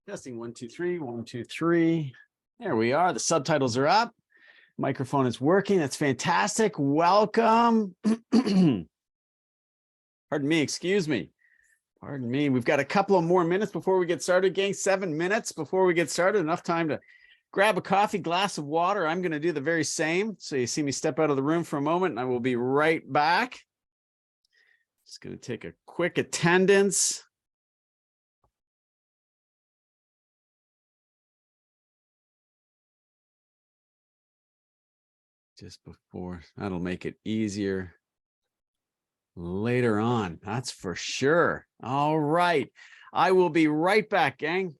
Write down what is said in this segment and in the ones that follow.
Testing 1, 2, 3, 1, 2, 3. There we are. The subtitles are up. Microphone is working. That's fantastic. Welcome. Pardon me. Excuse me. Pardon me. We've got a couple of more minutes before we get started, gang. 7 minutes before we get started. Enough time to grab a coffee, glass of water. I'm going to do the very same. So you see me step out of the room for a moment, and I will be right back. Just going to take a quick attendance. Just before, that'll make it easier later on. That's for sure. All right. I will be right back, gang.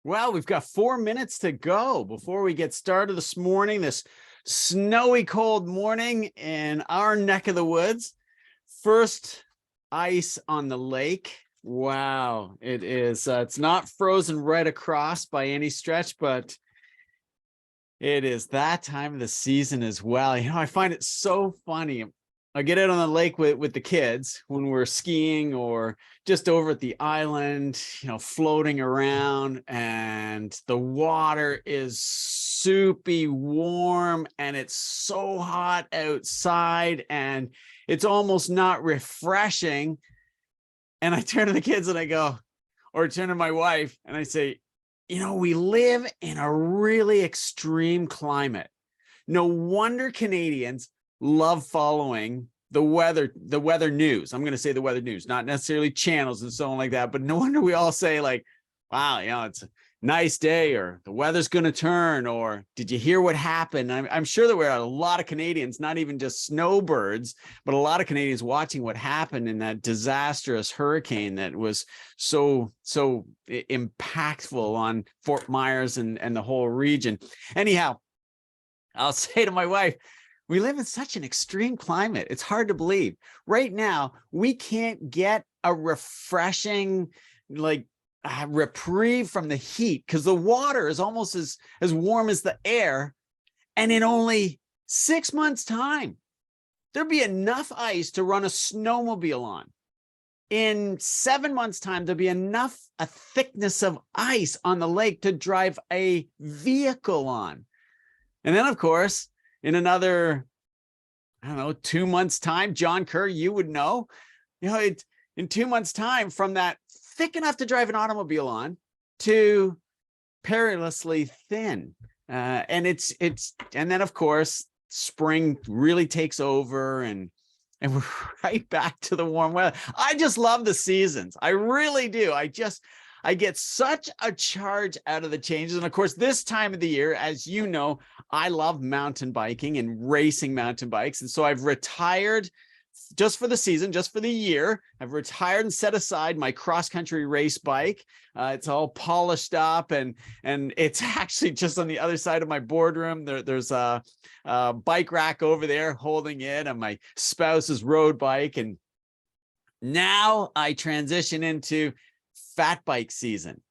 Well, we've got 4 minutes to go before we get started this morning, this snowy, cold morning in our neck of the woods. First ice on the lake. Wow, it is. It's not frozen right across by any stretch, but it is that time of the season as well. You know, I find it so funny. I get out on the lake with the kids when we're skiing or just over at the island, you know, floating around, and the water is soupy warm and it's so hot outside and it's almost not refreshing. And I turn to the kids and I go, or turn to my wife and I say, you know, we live in a really extreme climate. No wonder Canadians love following the weather news. I'm going to say the weather news, not necessarily channels and so on like that, but no wonder we all say like, wow, you know, nice day, or the weather's going to turn, or did you hear what happened? I'm sure there were a lot of Canadians, not even just snowbirds, but a lot of Canadians watching what happened in that disastrous hurricane that was so impactful on Fort Myers and the whole region. Anyhow, I'll say to my wife, we live in such an extreme climate. It's hard to believe. Right now, we can't get a refreshing, reprieve from the heat because the water is almost as warm as the air. And in only 6 months' time, there'd be enough ice to run a snowmobile on. In 7 months' time, there'll be a thickness of ice on the lake to drive a vehicle on. And then, of course, in another, 2 months' time, John Kerr, you would know, in 2 months' time, from that thick enough to drive an automobile on to perilously thin. And and then, of course, spring really takes over and we're right back to the warm weather. I just love the seasons. I really do. I get such a charge out of the changes. And of course, this time of the year, as you know, I love mountain biking and racing mountain bikes. And so I've retired just for the season, just for the year. I've retired and set aside my cross-country race bike. It's all polished up, and it's actually just on the other side of my boardroom. There's a bike rack over there holding it on my spouse's road bike. And now I transition into fat bike season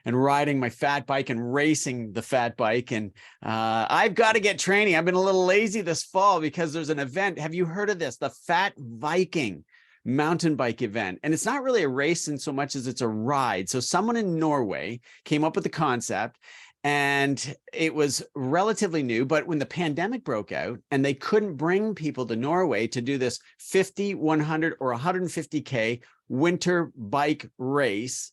and riding my fat bike and racing the fat bike. And I've got to get training. I've been a little lazy this fall because there's an event. Have you heard of this? The Fat Viking mountain bike event. And it's not really a race in so much as it's a ride. So someone in Norway came up with the concept, and it was relatively new. But when the pandemic broke out and they couldn't bring people to Norway to do this 50, 100, or 150K winter bike race,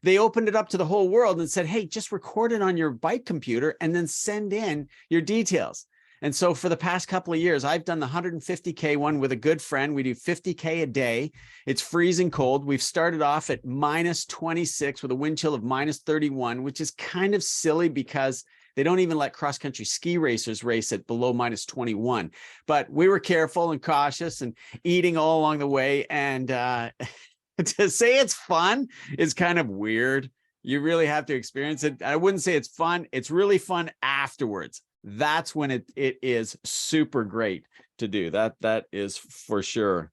they opened it up to the whole world and said, hey, just record it on your bike computer and then send in your details. And so for the past couple of years, I've done the 150K one with a good friend. We do 50K a day. It's freezing cold. We've started off at -26 with a wind chill of -31, which is kind of silly because they don't even let cross-country ski racers race at below -21. But we were careful and cautious and eating all along the way. And to say it's fun is kind of weird. You really have to experience it. I wouldn't say it's fun. It's really fun afterwards. That's when it is super great to do. That is for sure.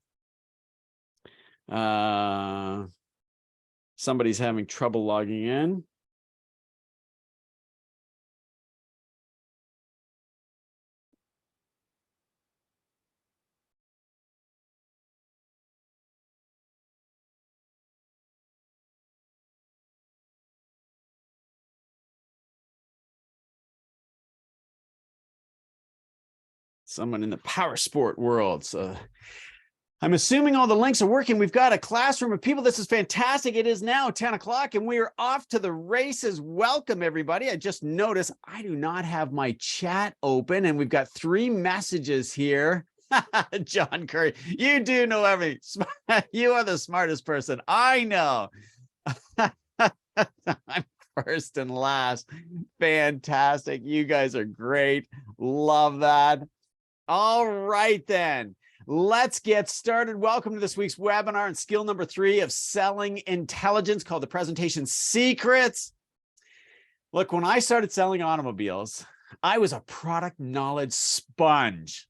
Somebody's having trouble logging in. Someone in the power sport world. So I'm assuming all the links are working. We've got a classroom of people. This is fantastic. It is now 10 o'clock and we are off to the races. Welcome, everybody. I just noticed I do not have my chat open, and we've got 3 messages here. John Curry, you do know everything. You are the smartest person I know. I'm first and last. Fantastic. You guys are great. Love that. All right, then. Let's get started. Welcome to this week's webinar and skill number 3 of selling intelligence, called the Presentation Secrets. Look, when I started selling automobiles, I was a product knowledge sponge.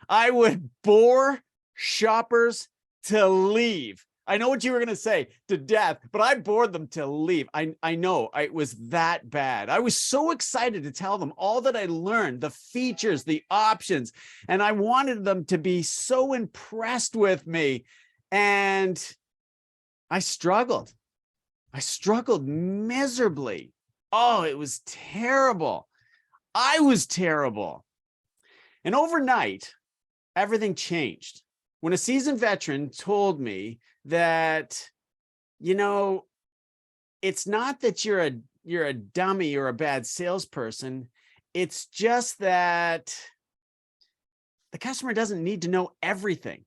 I would bore shoppers to leave. I know what you were going to say, to death, but I bored them to leave. I know it was that bad. I was so excited to tell them all that I learned, the features, the options, and I wanted them to be so impressed with me. And I struggled. I struggled miserably. Oh, it was terrible. I was terrible. And overnight, everything changed. When a seasoned veteran told me that, it's not that you're a dummy or a bad salesperson. It's just that the customer doesn't need to know everything.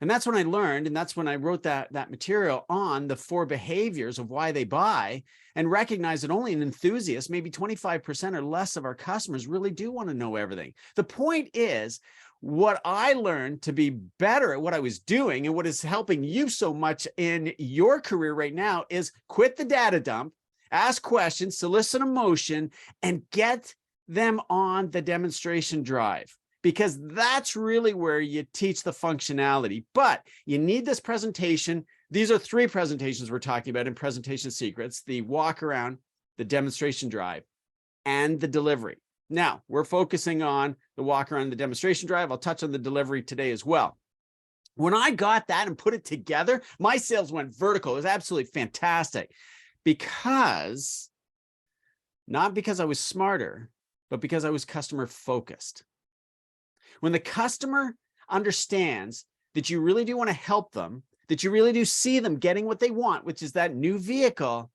And that's when I learned, and that's when I wrote that material on the 4 behaviors of why they buy, and recognize that only an enthusiast, maybe 25% or less of our customers really do want to know everything. The point is, what I learned to be better at what I was doing and what is helping you so much in your career right now is quit the data dump, ask questions, solicit emotion, and get them on the demonstration drive, because that's really where you teach the functionality. But you need this presentation. These are 3 presentations we're talking about in Presentation Secrets: the walk around, the demonstration drive, and the delivery. Now, we're focusing on the walk around, the demonstration drive. I'll touch on the delivery today as well. When I got that and put it together, my sales went vertical. It was absolutely fantastic, because not because I was smarter, but because I was customer focused. When the customer understands that you really do want to help them, that you really do see them getting what they want, which is that new vehicle,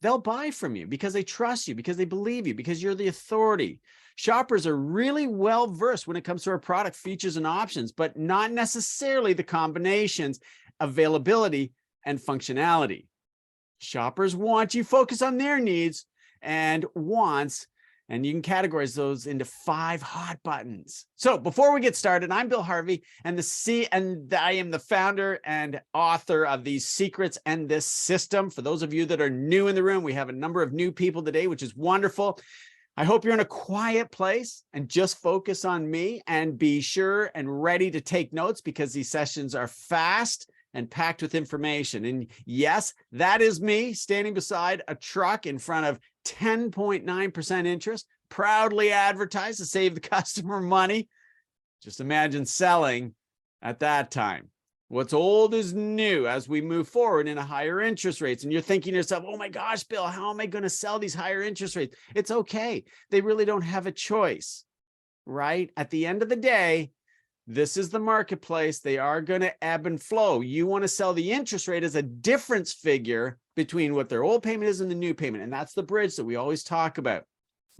they'll buy from you because they trust you, because they believe you, because you're the authority. Shoppers are really well versed when it comes to our product features and options, but not necessarily the combinations, availability, and functionality. Shoppers want you focus on their needs and wants, and you can categorize those into 5 hot buttons. So before we get started, I'm Bill Harvey, and I am the founder and author of these secrets and this system. For those of you that are new in the room, we have a number of new people today, which is wonderful. I hope you're in a quiet place and just focus on me, and be sure and ready to take notes, because these sessions are fast and packed with information. And yes, that is me standing beside a truck in front of 10.9% interest, proudly advertised to save the customer money. Just imagine selling at that time. What's old is new as we move forward into higher interest rates. And you're thinking to yourself, oh my gosh, Bill, how am I going to sell these higher interest rates? It's okay. They really don't have a choice, right? At the end of the day, this is the marketplace. They are going to ebb and flow. You want to sell the interest rate as a difference figure between what their old payment is and the new payment. And that's the bridge that we always talk about.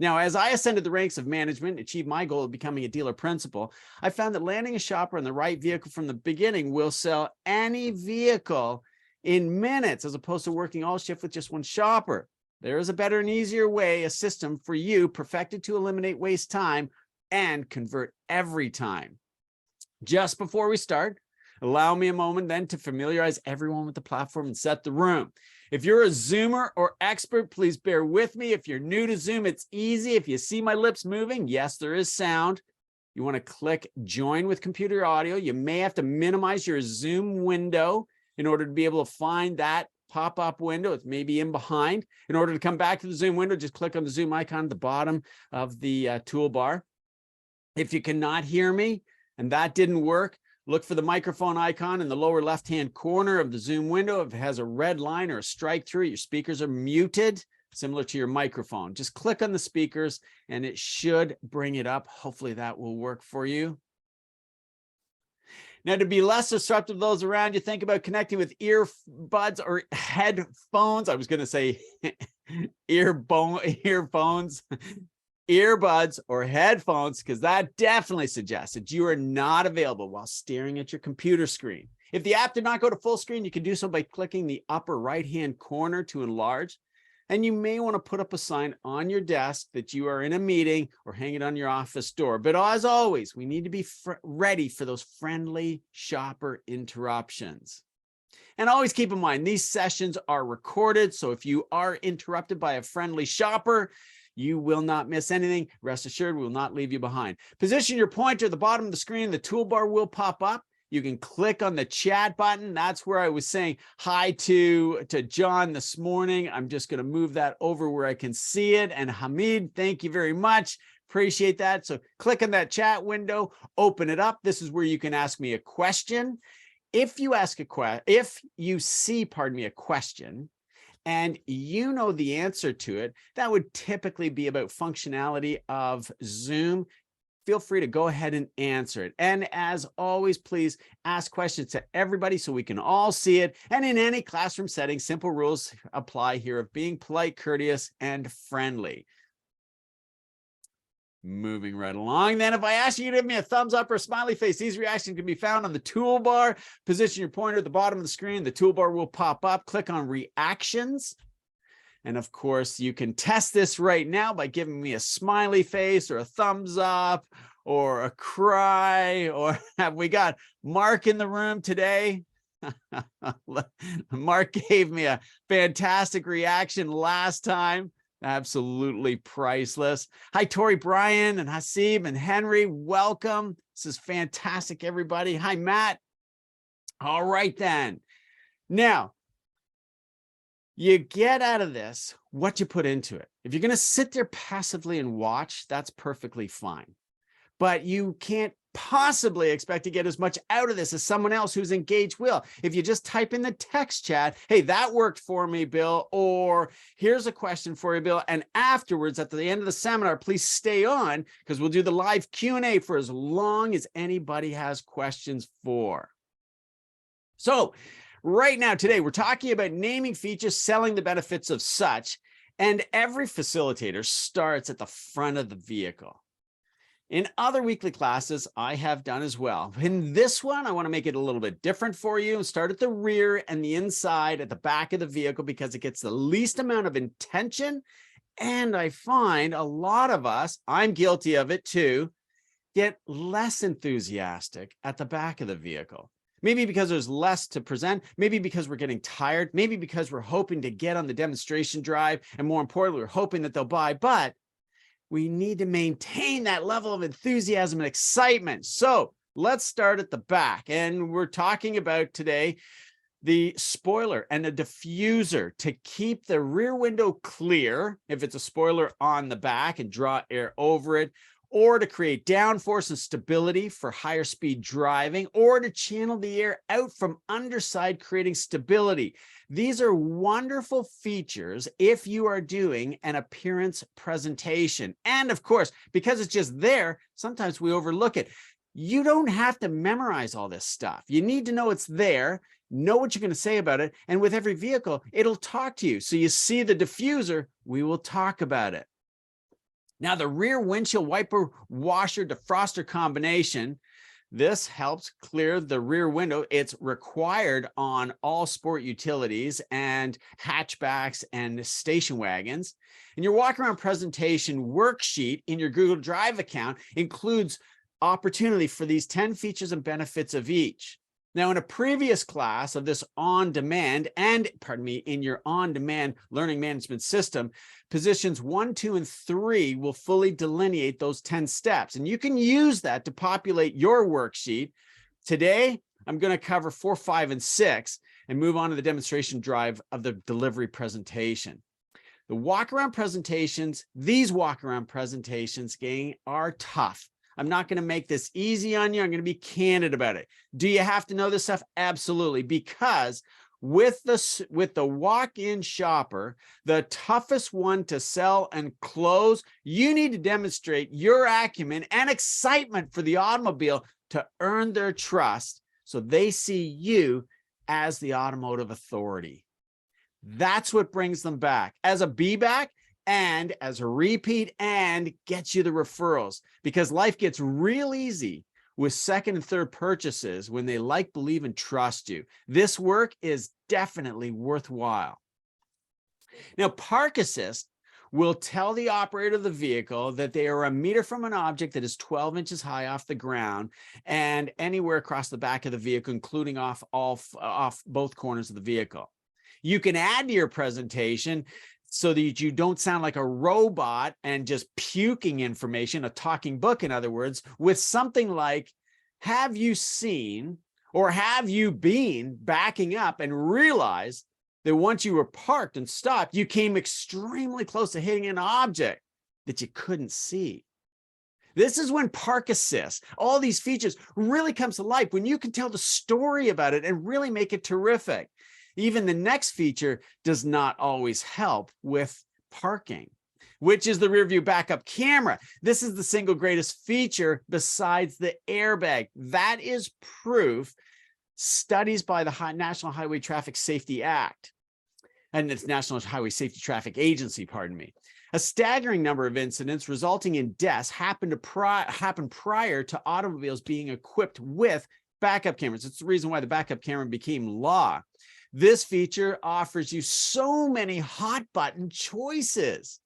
Now, as I ascended the ranks of management, achieved my goal of becoming a dealer principal, I found that landing a shopper on the right vehicle from the beginning will sell any vehicle in minutes, as opposed to working all shift with just one shopper. There is a better and easier way, a system for you perfected to eliminate waste time and convert every time. Just before we start, allow me a moment then to familiarize everyone with the platform and set the room. If you're a Zoomer or expert, please bear with me. If you're new to Zoom, it's easy. If you see my lips moving, yes, there is sound. You want to click join with computer audio. You may have to minimize your Zoom window in order to be able to find that pop-up window. It's maybe in behind. In order to come back to the Zoom window, just click on the Zoom icon at the bottom of the toolbar. If you cannot hear me and that didn't work, look for the microphone icon in the lower left-hand corner of the Zoom window. If it has a red line or a strike through it, your speakers are muted, similar to your microphone. Just click on the speakers and it should bring it up. Hopefully that will work for you. Now, to be less disruptive to those around you, think about connecting with earbuds or headphones. I was going to say earphones. Earbuds or headphones, because that definitely suggests that you are not available while staring at your computer screen. If the app did not go to full screen, you can do so by clicking the upper right-hand corner to enlarge. And you may want to put up a sign on your desk that you are in a meeting, or hang it on your office door. But as always, we need to be ready for those friendly shopper interruptions. And always keep in mind, these sessions are recorded. So if you are interrupted by a friendly shopper, you will not miss anything. Rest assured, we will not leave you behind. Position your pointer at the bottom of the screen. The toolbar will pop up. You can click on the chat button. That's where I was saying hi to John this morning. I'm just going to move that over where I can see it. And Hamid, thank you very much. Appreciate that. So click on that chat window, open it up. This is where you can ask me a question. If you see a question, and you know the answer to it, that would typically be about functionality of Zoom. Feel free to go ahead and answer it. And as always, please ask questions to everybody so we can all see it. And in any classroom setting, simple rules apply here of being polite, courteous, and friendly. Moving right along. Then if I ask you to give me a thumbs up or a smiley face, these reactions can be found on the toolbar. Position your pointer at the bottom of the screen. The toolbar will pop up. Click on reactions. And of course, you can test this right now by giving me a smiley face or a thumbs up or a cry. Or have we got Mark in the room today? Mark gave me a fantastic reaction last time. Absolutely priceless. Hi, Tori, Brian, and Hasib and Henry. Welcome. This is fantastic, everybody. Hi, Matt. All right, then. Now, you get out of this what you put into it. If you're going to sit there passively and watch, that's perfectly fine. But you can't possibly expect to get as much out of this as someone else who's engaged will. If you just type in the text chat, hey, that worked for me, Bill, or here's a question for you, Bill, and afterwards at the end of the seminar, please stay on because we'll do the live Q&A for as long as anybody has questions for. So right now, today, we're talking about naming features, selling the benefits of such, and every facilitator starts at the front of the vehicle. In other weekly classes, I have done as well. In this one, I want to make it a little bit different for you and start at the rear and the inside at the back of the vehicle because it gets the least amount of intention. And I find a lot of us, I'm guilty of it too, get less enthusiastic at the back of the vehicle. Maybe because there's less to present, maybe because we're getting tired, maybe because we're hoping to get on the demonstration drive, and more importantly, we're hoping that they'll buy, but we need to maintain that level of enthusiasm and excitement. So let's start at the back. And we're talking about today the spoiler and the diffuser to keep the rear window clear if it's a spoiler on the back and draw air over it, or to create downforce and stability for higher speed driving, or to channel the air out from underside, creating stability. These are wonderful features if you are doing an appearance presentation. And of course, because it's just there, sometimes we overlook it. You don't have to memorize all this stuff. You need to know it's there, know what you're going to say about it, and with every vehicle, it'll talk to you. So you see the diffuser, we will talk about it. Now, the rear windshield wiper washer defroster combination, this helps clear the rear window. It's required on all sport utilities and hatchbacks and station wagons. And your walk around presentation worksheet in your Google Drive account includes opportunity for these 10 features and benefits of each. Now, in a previous class of this on-demand and, in your on-demand learning management system, positions 1, 2, and 3 will fully delineate those 10 steps. And you can use that to populate your worksheet. Today, I'm going to cover 4, 5, and 6 and move on to the demonstration drive of the delivery presentation. The walk-around presentations, these walk-around presentations, gang, are tough. I'm not going to make this easy on you. I'm going to be candid about it. Do you have to know this stuff? Absolutely. Because with the walk-in shopper, the toughest one to sell and close, you need to demonstrate your acumen and excitement for the automobile to earn their trust so they see you as the automotive authority. That's what brings them back. As a be-back, and as a repeat, and gets you the referrals, because life gets real easy with second and third purchases when they like, believe, and trust you. This work is definitely worthwhile. Now, Park Assist will tell the operator of the vehicle that they are a meter from an object that is 12 inches high off the ground and anywhere across the back of the vehicle, including off both corners of the vehicle. You can add to your presentation so that you don't sound like a robot and just puking information, a talking book, in other words, with something like, have you seen or have you been backing up and realized that once you were parked and stopped, you came extremely close to hitting an object that you couldn't see? This is when Park Assist, all these features, really comes to life, when you can tell the story about it and really make it terrific. Even the next feature does not always help with parking, which is the rear view backup camera. This is the single greatest feature besides the airbag. That is proof. Studies by the National Highway Traffic Safety Act, and it's National Highway Safety Traffic Agency, pardon me, A staggering number of incidents resulting in deaths happened prior to automobiles being equipped with backup cameras. It's the reason why the backup camera became law. This feature offers you so many hot button choices.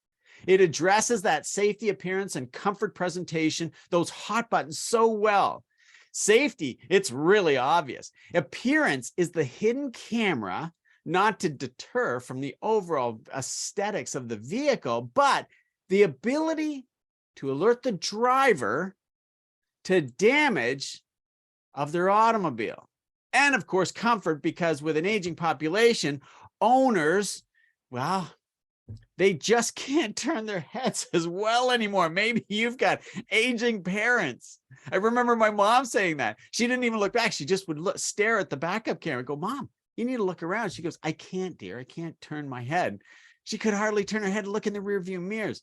It addresses that safety, appearance, and comfort presentation, those hot buttons, so well. Safety, it's really obvious. Appearance is the hidden camera, not to deter from the overall aesthetics of the vehicle, but the ability to alert the driver to damage of their automobile. And of course, comfort, because with an aging population, owners, well, they just can't turn their heads as well anymore. Maybe you've got aging parents. I remember my mom saying that. She didn't even look back. She just would stare at the backup camera and go, "Mom, you need to look around." She goes, "I can't, dear. I can't turn my head." She could hardly turn her head and look in the rearview mirrors.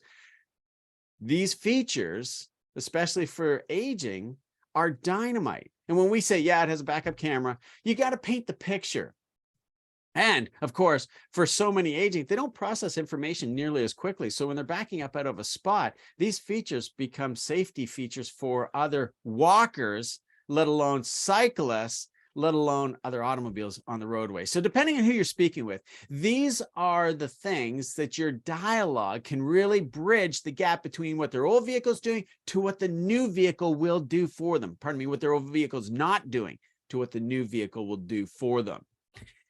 These features, especially for aging, are dynamite. And when we say, yeah, it has a backup camera, you got to paint the picture. And of course, for so many aging, they don't process information nearly as quickly. So when they're backing up out of a spot, these features become safety features for other walkers, let alone cyclists, let alone other automobiles on the roadway. So depending on who you're speaking with, these are the things that your dialogue can really bridge the gap between what their old vehicle is doing to what the new vehicle will do for them. Pardon me, what their old vehicle is not doing to what the new vehicle will do for them.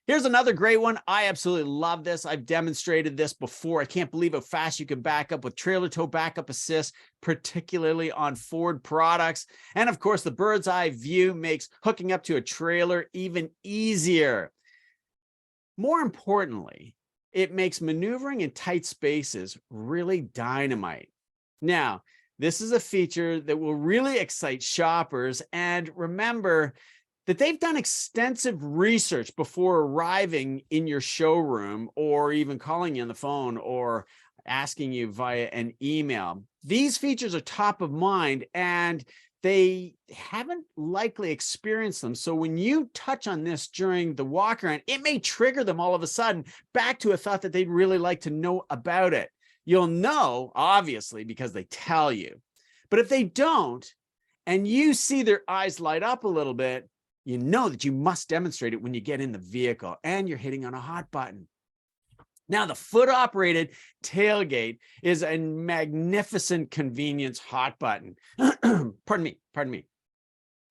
Here's another great one. I absolutely love this. I've demonstrated this before. I can't believe how fast you can back up with trailer tow backup assist, particularly on Ford products. And of course, the bird's eye view makes hooking up to a trailer even easier. More importantly, it makes maneuvering in tight spaces really dynamite. Now, this is a feature that will really excite shoppers. And remember that they've done extensive research before arriving in your showroom or even calling you on the phone or asking you via an email. These features are top of mind and they haven't likely experienced them. So when you touch on this during the walk around, it may trigger them all of a sudden back to a thought that they'd really like to know about it. You'll know, obviously, because they tell you. But if they don't, and you see their eyes light up a little bit, you know that you must demonstrate it when you get in the vehicle and you're hitting on a hot button. Now, the foot-operated tailgate is a magnificent convenience hot button. Pardon me.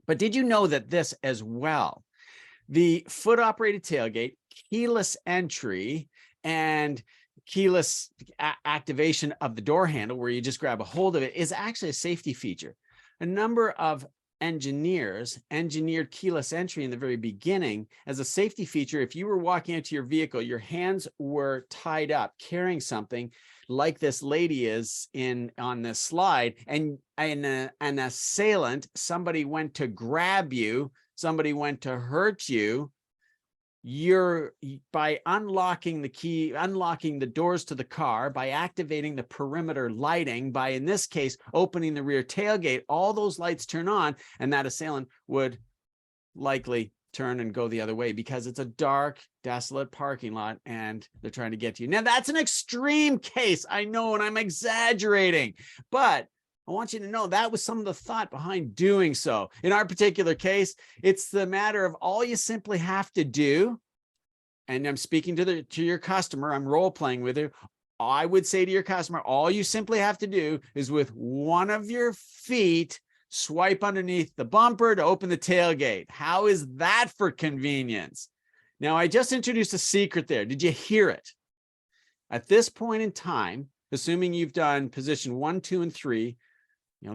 But did you know that this as well? The foot-operated tailgate, keyless entry, and keyless activation of the door handle, where you just grab a hold of it, is actually a safety feature. A number of engineers engineered keyless entry in the very beginning as a safety feature. If you were walking into your vehicle, your hands were tied up carrying something like this lady is on this slide, and an assailant, somebody went to grab you, somebody went to hurt you, by unlocking the doors to the car, by activating the perimeter lighting, by, in this case, opening the rear tailgate, all those lights turn on, and that assailant would likely turn and go the other way because it's a dark, desolate parking lot and they're trying to get to you. Now, that's an extreme case, I know, and I'm exaggerating, but I want you to know that was some of the thought behind doing so. In our particular case, it's the matter of all you simply have to do, and I'm speaking to your customer, I'm role-playing with you. I would say to your customer, all you simply have to do is with one of your feet, swipe underneath the bumper to open the tailgate. How is that for convenience? Now, I just introduced a secret there. Did you hear it? At this point in time, assuming you've done position 1, 2, and 3,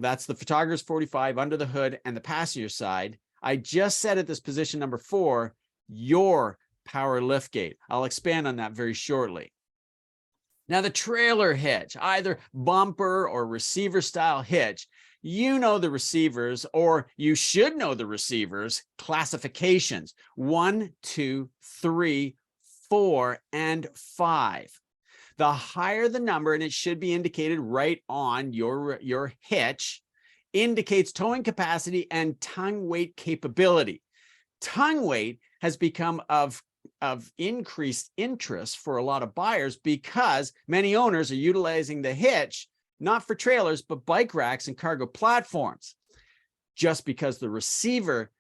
that's the photographer's 45 under the hood and the passenger side. I just said at this position number 4, your power lift gate. I'll expand on that very shortly. Now, the trailer hitch, either bumper or receiver style hitch, you know the receivers, or you should know the receivers classifications: 1, 2, 3, 4, and 5. The higher the number, and it should be indicated right on your hitch, indicates towing capacity and tongue weight capability. Tongue weight has become of of increased interest for a lot of buyers because many owners are utilizing the hitch, not for trailers, but bike racks and cargo platforms. Just because the receiver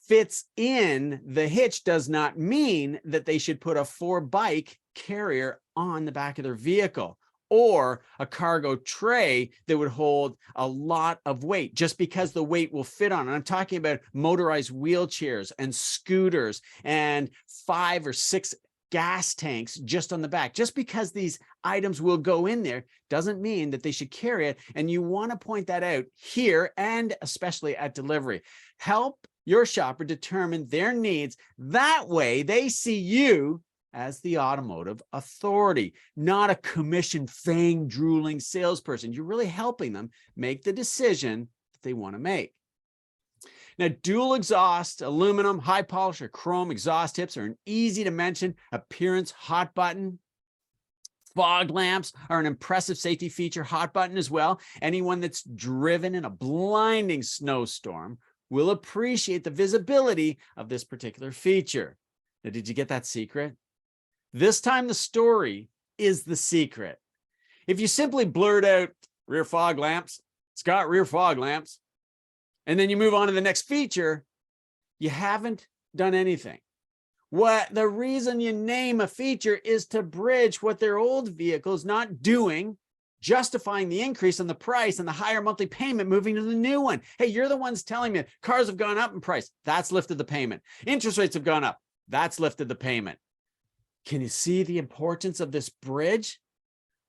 fits in the hitch does not mean that they should put a 4-bike carrier on the back of their vehicle or a cargo tray that would hold a lot of weight just because the weight will fit on it. I'm talking about motorized wheelchairs and scooters and 5 or 6 gas tanks just on the back. Just because these items will go in there doesn't mean that they should carry it. And you want to point that out here and especially at delivery. Help your shopper determine their needs. That way they see you as the automotive authority, not a commission fang drooling salesperson. You're really helping them make the decision that they want to make. Now, dual exhaust, aluminum, high polish, or chrome exhaust tips are an easy to mention appearance hot button. Fog lamps are an impressive safety feature hot button as well. Anyone that's driven in a blinding snowstorm will appreciate the visibility of this particular feature. Now, did you get that secret? This time the story is the secret. If you simply blurt out rear fog lamps, it's got rear fog lamps, and then you move on to the next feature, you haven't done anything. The reason you name a feature is to bridge what their old vehicle is not doing, justifying the increase in the price and the higher monthly payment moving to the new one. Hey, you're the ones telling me cars have gone up in price. That's lifted the payment. Interest rates have gone up. That's lifted the payment. Can you see the importance of this bridge?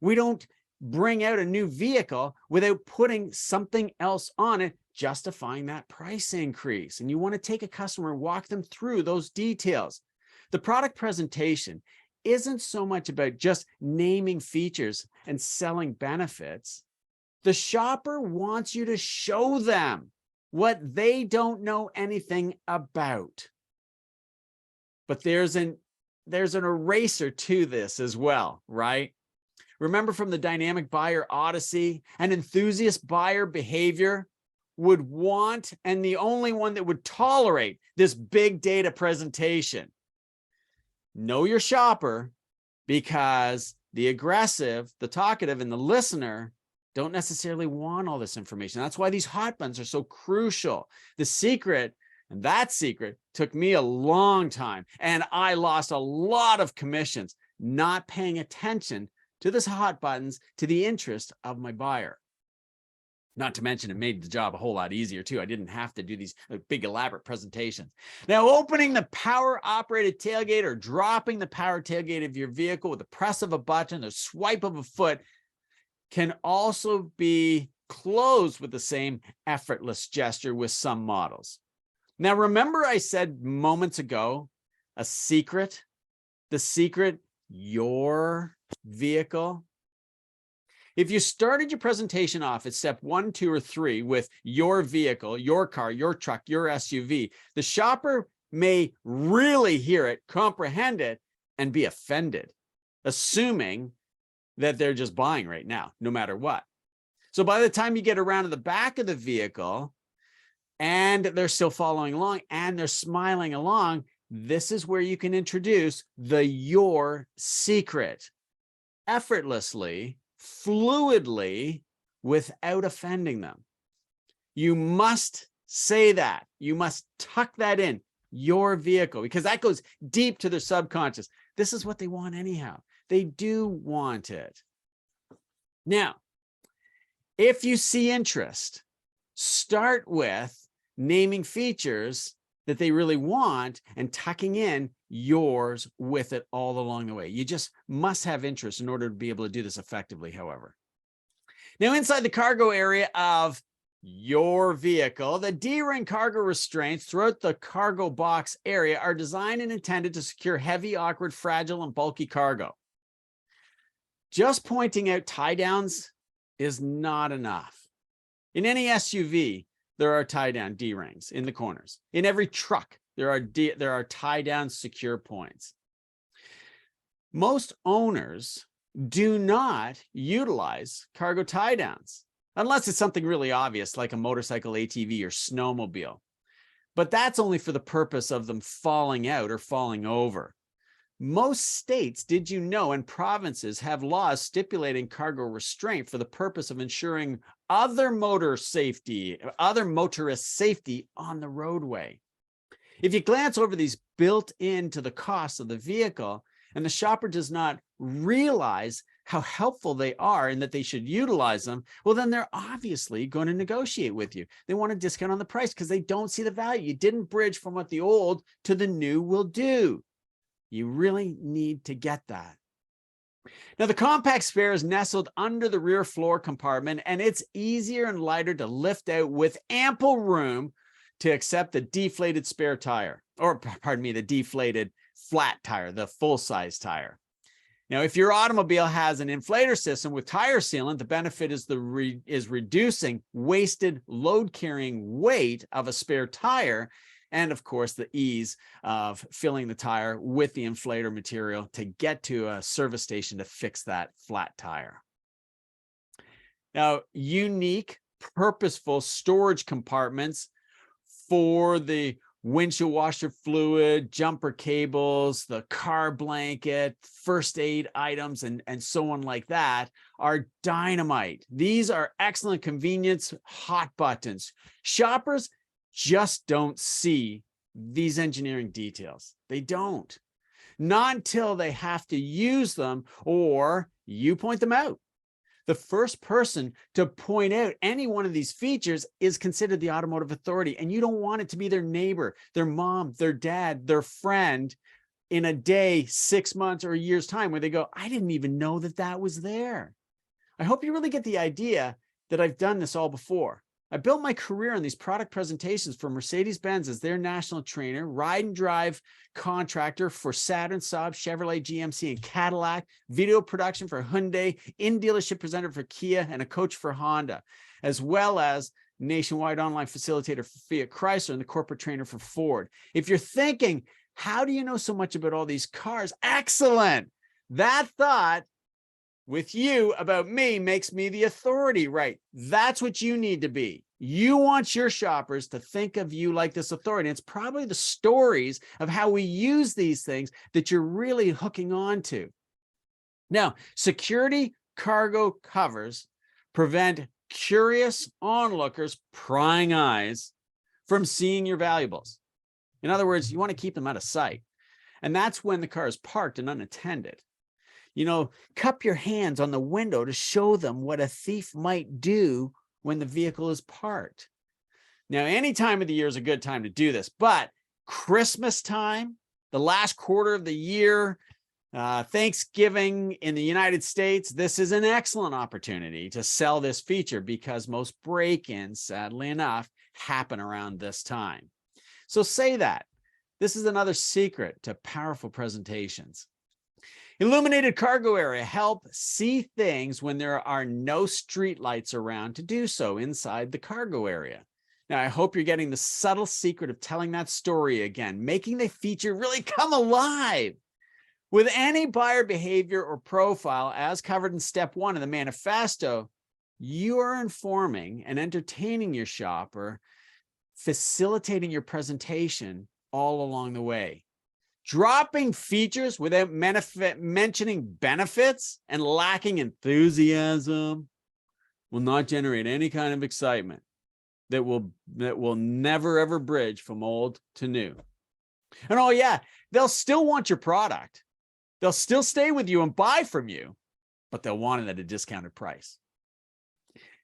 We don't bring out a new vehicle without putting something else on it, justifying that price increase. And you want to take a customer and walk them through those details. The product presentation isn't so much about just naming features and selling benefits. The shopper wants you to show them what they don't know anything about. But there's an eraser to this as well, right? Remember from the dynamic buyer odyssey, an enthusiast buyer behavior would want, and the only one that would tolerate this big data presentation. Know your shopper, because the aggressive, the talkative, and the listener don't necessarily want all this information. That's why these hot buttons are so crucial. The secret, and that secret, took me a long time, and I lost a lot of commissions not paying attention to this hot buttons to the interest of my buyer. Not to mention it made the job a whole lot easier too. I didn't have to do these big elaborate presentations. Now, opening the power operated tailgate or dropping the power tailgate of your vehicle with the press of a button or swipe of a foot can also be closed with the same effortless gesture with some models. Now, remember I said moments ago, a secret, the secret, your vehicle. If you started your presentation off at step 1, 2, or 3 with your vehicle, your car, your truck, your SUV, the shopper may really hear it, comprehend it, and be offended, assuming that they're just buying right now, no matter what. So by the time you get around to the back of the vehicle and they're still following along and they're smiling along, this is where you can introduce the your secret effortlessly, fluidly, without offending them. You must say that. You must tuck that in, your vehicle, because that goes deep to their subconscious. This is what they want anyhow. They do want it. Now, if you see interest, start with naming features that they really want and tucking in yours with it all along the way. You just must have interest in order to be able to do this effectively, however. Now, inside the cargo area of your vehicle, the D-ring cargo restraints throughout the cargo box area are designed and intended to secure heavy, awkward, fragile, and bulky cargo. Just pointing out tie downs is not enough. In any SUV, there are tie-down D-rings in the corners. In every truck, there are tie-down secure points. Most owners do not utilize cargo tie-downs, unless it's something really obvious like a motorcycle, ATV, or snowmobile. But that's only for the purpose of them falling out or falling over. Most states, did you know, and provinces have laws stipulating cargo restraint for the purpose of ensuring other motorist safety on the roadway. If you glance over these built into the cost of the vehicle, and the shopper does not realize how helpful they are and that they should utilize them, well, then they're obviously going to negotiate with you. They want a discount on the price because they don't see the value. You didn't bridge from what the old to the new will do. You really need to get that. Now, the compact spare is nestled under the rear floor compartment, and it's easier and lighter to lift out with ample room to accept the deflated spare tire, or pardon me, the deflated flat tire, the full-size tire. Now, if your automobile has an inflator system with tire sealant, the benefit is reducing wasted load-carrying weight of a spare tire, and of course, the ease of filling the tire with the inflator material to get to a service station to fix that flat tire. Now, unique, purposeful storage compartments for the windshield washer fluid, jumper cables, the car blanket, first aid items, and so on like that are dynamite. These are excellent convenience hot buttons. Shoppers just don't see these engineering details. They don't. Not until they have to use them or you point them out. The first person to point out any one of these features is considered the automotive authority, and you don't want it to be their neighbor, their mom, their dad, their friend in a day, 6 months, or a year's time where they go, I didn't even know that that was there. I hope you really get the idea that I've done this all before. I built my career on these product presentations for Mercedes-Benz as their national trainer, ride and drive contractor for Saturn, Saab, Chevrolet, GMC, and Cadillac, video production for Hyundai, in-dealership presenter for Kia, and a coach for Honda, as well as nationwide online facilitator for Fiat Chrysler and the corporate trainer for Ford. If you're thinking, how do you know so much about all these cars? Excellent. That thought with you about me makes me the authority, right? That's what you need to be. You want your shoppers to think of you like this authority. It's probably the stories of how we use these things that you're really hooking on to. Now, security cargo covers prevent curious onlookers prying eyes from seeing your valuables. In other words, you want to keep them out of sight. And that's when the car is parked and unattended. You know, cup your hands on the window to show them what a thief might do when the vehicle is parked. Now, any time of the year is a good time to do this, but Christmas time, the last quarter of the year, Thanksgiving in the United States, this is an excellent opportunity to sell this feature because most break-ins, sadly enough, happen around this time. So say that. This is another secret to powerful presentations. Illuminated cargo area help see things when there are no street lights around to do so inside the cargo area. Now, I hope you're getting the subtle secret of telling that story again, making the feature really come alive. With any buyer behavior or profile, as covered in step 1 of the manifesto, you are informing and entertaining your shopper, facilitating your presentation all along the way. Dropping features without mentioning benefits and lacking enthusiasm will not generate any kind of excitement that will never ever bridge from old to new. And oh yeah, they'll still want your product. They'll still stay with you and buy from you, but they'll want it at a discounted price.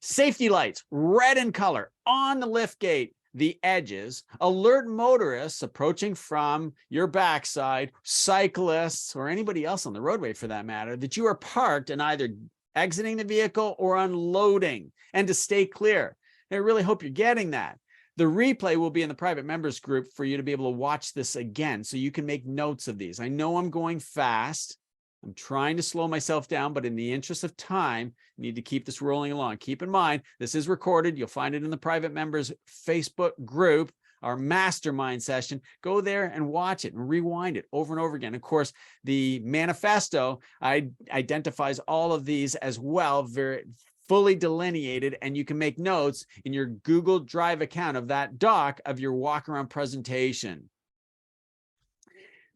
Safety lights, red in color, on the lift gate, the edges, alert motorists approaching from your backside, cyclists, or anybody else on the roadway for that matter, that you are parked and either exiting the vehicle or unloading, and to stay clear. I really hope you're getting that. The replay will be in the private members group for you to be able to watch this again so you can make notes of these. I know I'm going fast. I'm trying to slow myself down, but in the interest of time, I need to keep this rolling along. Keep in mind, this is recorded. You'll find it in the private members Facebook group, our mastermind session. Go there and watch it and rewind it over and over again. Of course, the manifesto identifies all of these as well, very fully delineated, and you can make notes in your Google Drive account of that doc of your walk around presentation.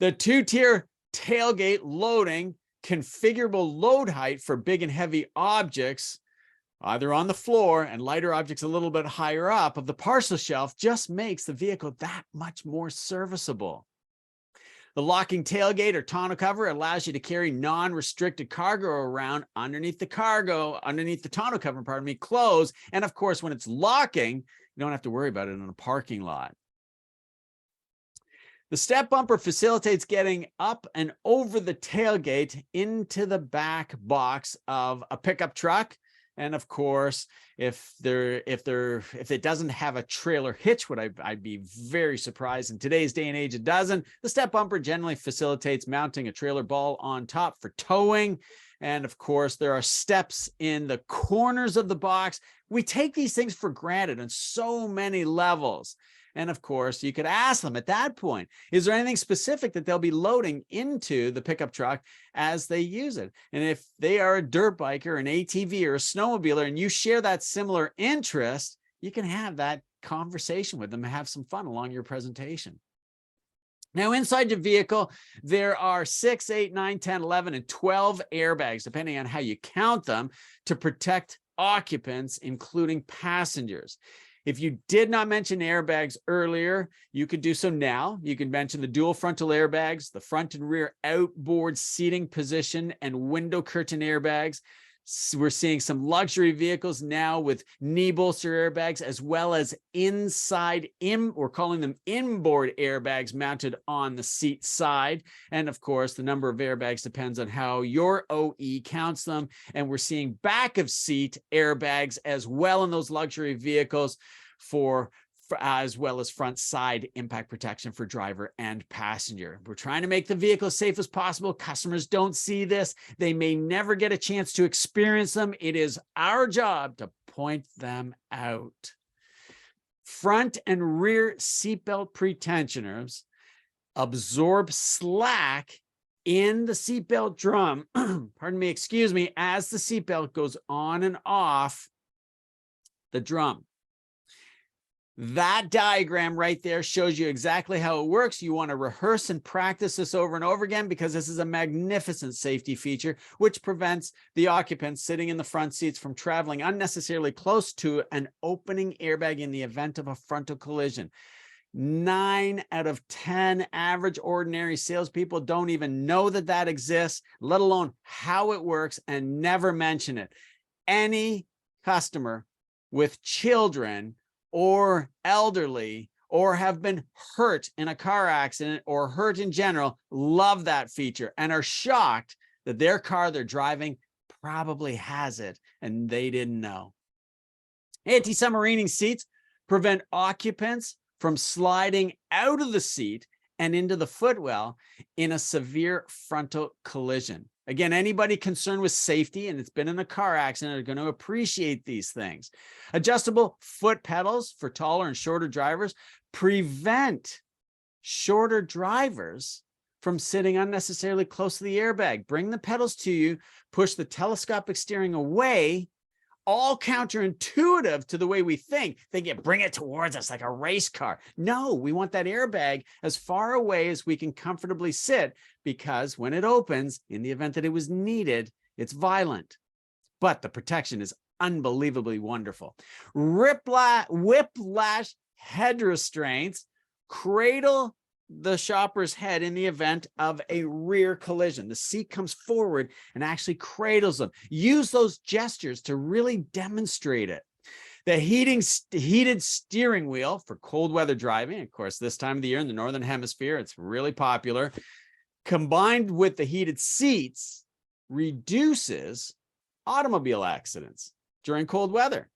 The 2-tier tailgate loading, configurable load height for big and heavy objects, either on the floor and lighter objects a little bit higher up of the parcel shelf, just makes the vehicle that much more serviceable. The locking tailgate or tonneau cover allows you to carry non-restricted cargo around underneath the tonneau cover, closed. And of course, when it's locking, you don't have to worry about it in a parking lot. The step bumper facilitates getting up and over the tailgate into the back box of a pickup truck. And of course, if it doesn't have a trailer hitch, I'd be very surprised. In today's day and age, it doesn't. The step bumper generally facilitates mounting a trailer ball on top for towing. And of course, there are steps in the corners of the box. We take these things for granted on so many levels. And of course, you could ask them at that point, is there anything specific that they'll be loading into the pickup truck as they use it? And if they are a dirt biker, an ATV, or a snowmobiler, and you share that similar interest, you can have that conversation with them and have some fun along your presentation. Now, inside your vehicle, there are 6, 8, 9, 10, 11, and 12 airbags, depending on how you count them, to protect occupants, including passengers. If you did not mention airbags earlier, you could do so now. You can mention the dual frontal airbags, the front and rear outboard seating position, and window curtain airbags. We're seeing some luxury vehicles now with knee bolster airbags, as well as we're calling them inboard airbags mounted on the seat side. And of course, the number of airbags depends on how your OE counts them. And we're seeing back of seat airbags as well in those luxury vehicles as well as front side impact protection for driver and passenger. We're trying to make the vehicle as safe as possible. Customers don't see this. They may never get a chance to experience them. It is our job to point them out. Front and rear seatbelt pretensioners absorb slack in the seatbelt drum, as the seatbelt goes on and off the drum. That diagram right there shows you exactly how it works. You want to rehearse and practice this over and over again, because this is a magnificent safety feature which prevents the occupants sitting in the front seats from traveling unnecessarily close to an opening airbag in the event of a frontal collision. 9 out of 10 average ordinary salespeople don't even know that that exists, let alone how it works, and never mention it. Any customer with children or elderly or have been hurt in a car accident or hurt in general love that feature and are shocked that their car they're driving probably has it and they didn't know. Anti-submarining seats prevent occupants from sliding out of the seat and into the footwell in a severe frontal collision. Again, anybody concerned with safety and it's been in a car accident are going to appreciate these things. Adjustable foot pedals for taller and shorter drivers prevent shorter drivers from sitting unnecessarily close to the airbag. Bring the pedals to you, push the telescopic steering away, all counterintuitive to the way we think. Bring it towards us like a race car. No, we want that airbag as far away as we can comfortably sit, because when it opens, in the event that it was needed, it's violent. But the protection is unbelievably wonderful. Whiplash head restraints cradle the shopper's head in the event of a rear collision. The seat comes forward and actually cradles them. Use those gestures to really demonstrate it. The heated steering wheel for cold weather driving, of course, this time of the year in the Northern Hemisphere, it's really popular, combined with the heated seats, reduces automobile accidents during cold weather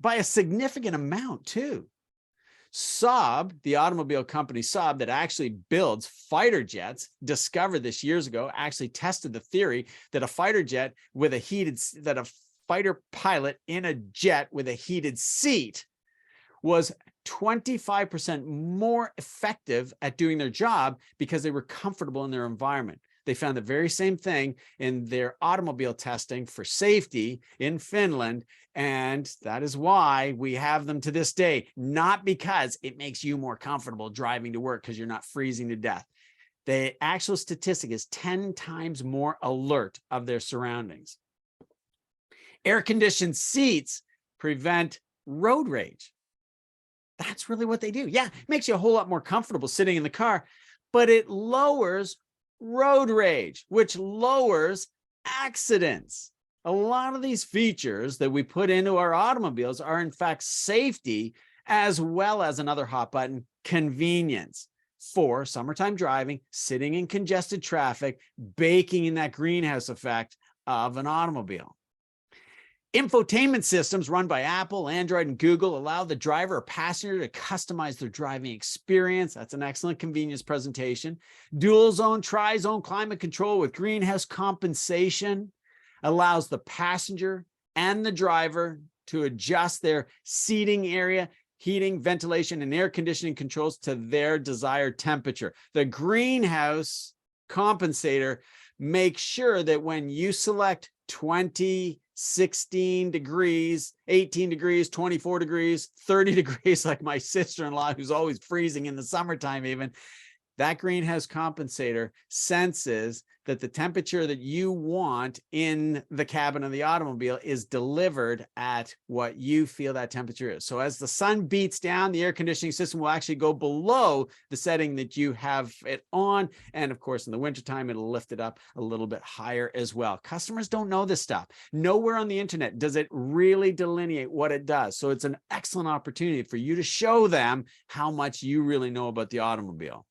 by a significant amount too. Saab, the automobile company Saab that actually builds fighter jets, discovered this years ago, actually tested the theory that a fighter jet with a fighter pilot in a jet with a heated seat was 25% more effective at doing their job because they were comfortable in their environment. They found the very same thing in their automobile testing for safety in Finland. And that is why we have them to this day, not because it makes you more comfortable driving to work because you're not freezing to death. The actual statistic is 10 times more alert of their surroundings. Air-conditioned seats prevent road rage. That's really what they do. Yeah, it makes you a whole lot more comfortable sitting in the car, but it lowers road rage, which lowers accidents. A lot of these features that we put into our automobiles are in fact safety, as well as another hot button, convenience for summertime driving, sitting in congested traffic, baking in that greenhouse effect of an automobile. Infotainment systems run by Apple, Android, and Google allow the driver or passenger to customize their driving experience. That's an excellent convenience presentation. Dual zone, tri-zone climate control with greenhouse compensation allows the passenger and the driver to adjust their seating area, heating, ventilation, and air conditioning controls to their desired temperature. The greenhouse compensator makes sure that when you select 20, 16 degrees, 18 degrees, 24 degrees, 30 degrees, like my sister-in-law, who's always freezing in the summertime even, that greenhouse compensator senses that the temperature that you want in the cabin of the automobile is delivered at what you feel that temperature is. So as the sun beats down, the air conditioning system will actually go below the setting that you have it on. And of course, in the wintertime, it'll lift it up a little bit higher as well. Customers don't know this stuff. Nowhere on the internet does it really delineate what it does. So it's an excellent opportunity for you to show them how much you really know about the automobile.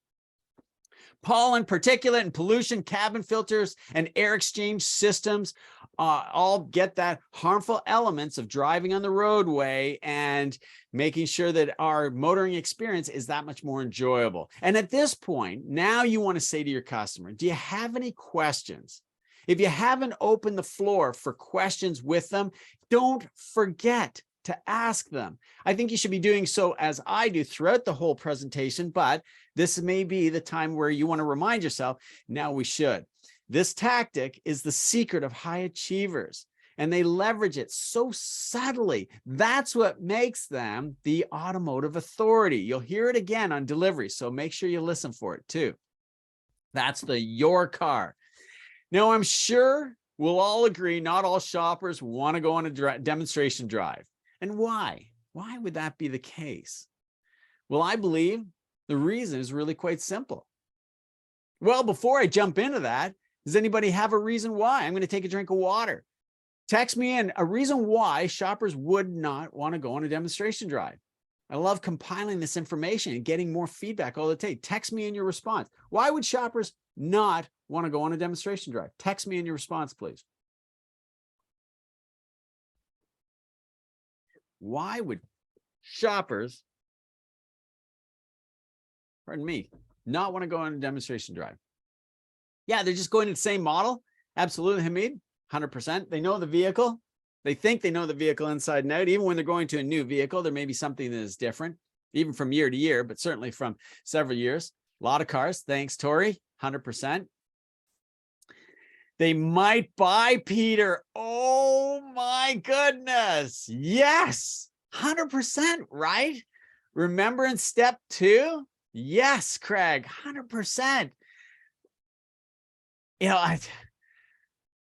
Pollen, particulate, and pollution, cabin filters, and air exchange systems all get that harmful elements of driving on the roadway and making sure that our motoring experience is that much more enjoyable. And at this point, now you want to say to your customer, do you have any questions? If you haven't opened the floor for questions with them, don't forget to ask them. I think you should be doing so as I do throughout the whole presentation, but this may be the time where you want to remind yourself, now we should. This tactic is the secret of high achievers, and they leverage it so subtly. That's what makes them the automotive authority. You'll hear it again on delivery, so make sure you listen for it too. That's the your car. Now, I'm sure we'll all agree not all shoppers want to go on a demonstration drive. And why? Why would that be the case? Well, I believe the reason is really quite simple. Well, before I jump into that, does anybody have a reason why? I'm going to take a drink of water. Text me in a reason why shoppers would not want to go on a demonstration drive. I love compiling this information and getting more feedback all the time. Text me in your response. Why would shoppers not want to go on a demonstration drive? Text me in your response, please. Why would shoppers, pardon me, not want to go on a demonstration drive? Yeah, they're just going to the same model. Absolutely, Hamid, 100%. They know the vehicle. They think they know the vehicle inside and out. Even when they're going to a new vehicle, there may be something that is different, even from year to year, but certainly from several years. A lot of cars. Thanks, Tori, 100%. They might buy, Peter. Oh my goodness. Yes, 100%, right? Remember in step 2? Yes, Craig, 100%. You know,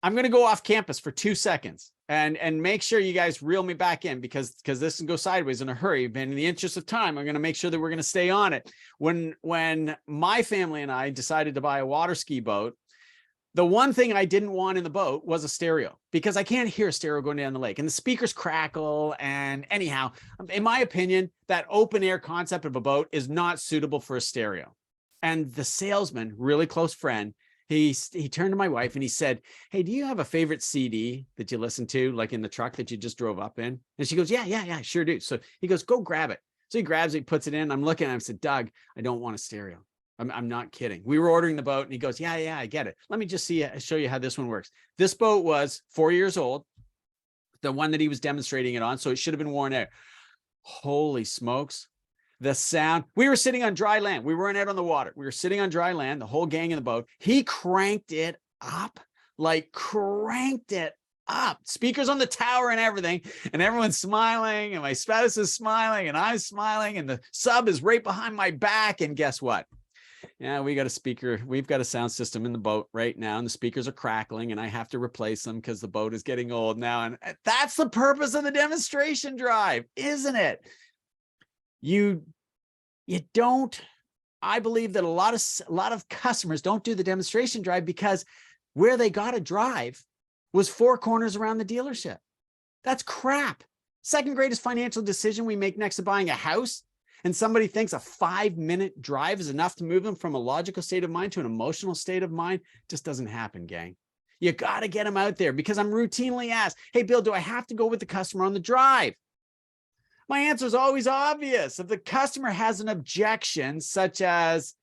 I'm going to go off campus for 2 seconds and make sure you guys reel me back in because this can go sideways in a hurry. And in the interest of time, I'm going to make sure that we're going to stay on it. When my family and I decided to buy a water ski boat, the one thing I didn't want in the boat was a stereo because I can't hear a stereo going down the lake and the speakers crackle. And anyhow, in my opinion, that open air concept of a boat is not suitable for a stereo. And the salesman, really close friend, he turned to my wife and he said, "Hey, do you have a favorite CD that you listen to, like in the truck that you just drove up in?" And she goes, yeah, I sure do. So he goes, "Go grab it." So he grabs it, he puts it in. I'm looking at him, I said, "Doug, I don't want a stereo." I'm not kidding. We were ordering the boat and he goes, yeah, I get it. Let me just show you how this one works. This boat was 4 years old, the one that he was demonstrating it on. So it should have been worn out. Holy smokes. The sound. We were sitting on dry land. We weren't out on the water. We were sitting on dry land, the whole gang in the boat. He cranked it up, like cranked it up. Speakers on the tower and everything. And everyone's smiling. And my spouse is smiling. And I'm smiling. And the sub is right behind my back. And guess what? Yeah, we got a speaker. We've got a sound system in the boat right now, and the speakers are crackling, and I have to replace them because the boat is getting old now. And that's the purpose of the demonstration drive, isn't it? You don't. I believe that a lot of customers don't do the demonstration drive because where they got to drive was 4 corners around the dealership. That's crap. Second greatest financial decision we make next to buying a house, and somebody thinks a 5-minute drive is enough to move them from a logical state of mind to an emotional state of mind, just doesn't happen, gang. You got to get them out there, because I'm routinely asked, hey, Bill, do I have to go with the customer on the drive? My answer is always obvious. If the customer has an objection, such as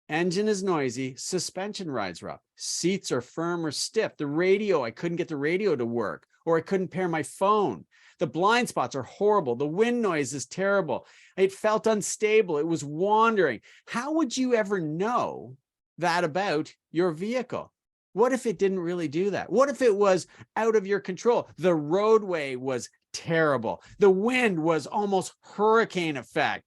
engine is noisy, suspension rides rough, seats are firm or stiff, the radio, I couldn't get the radio to work, or I couldn't pair my phone, the blind spots are horrible, the wind noise is terrible, it felt unstable, it was wandering. How would you ever know that about your vehicle? What if it didn't really do that? What if it was out of your control? The roadway was terrible. The wind was almost hurricane effect.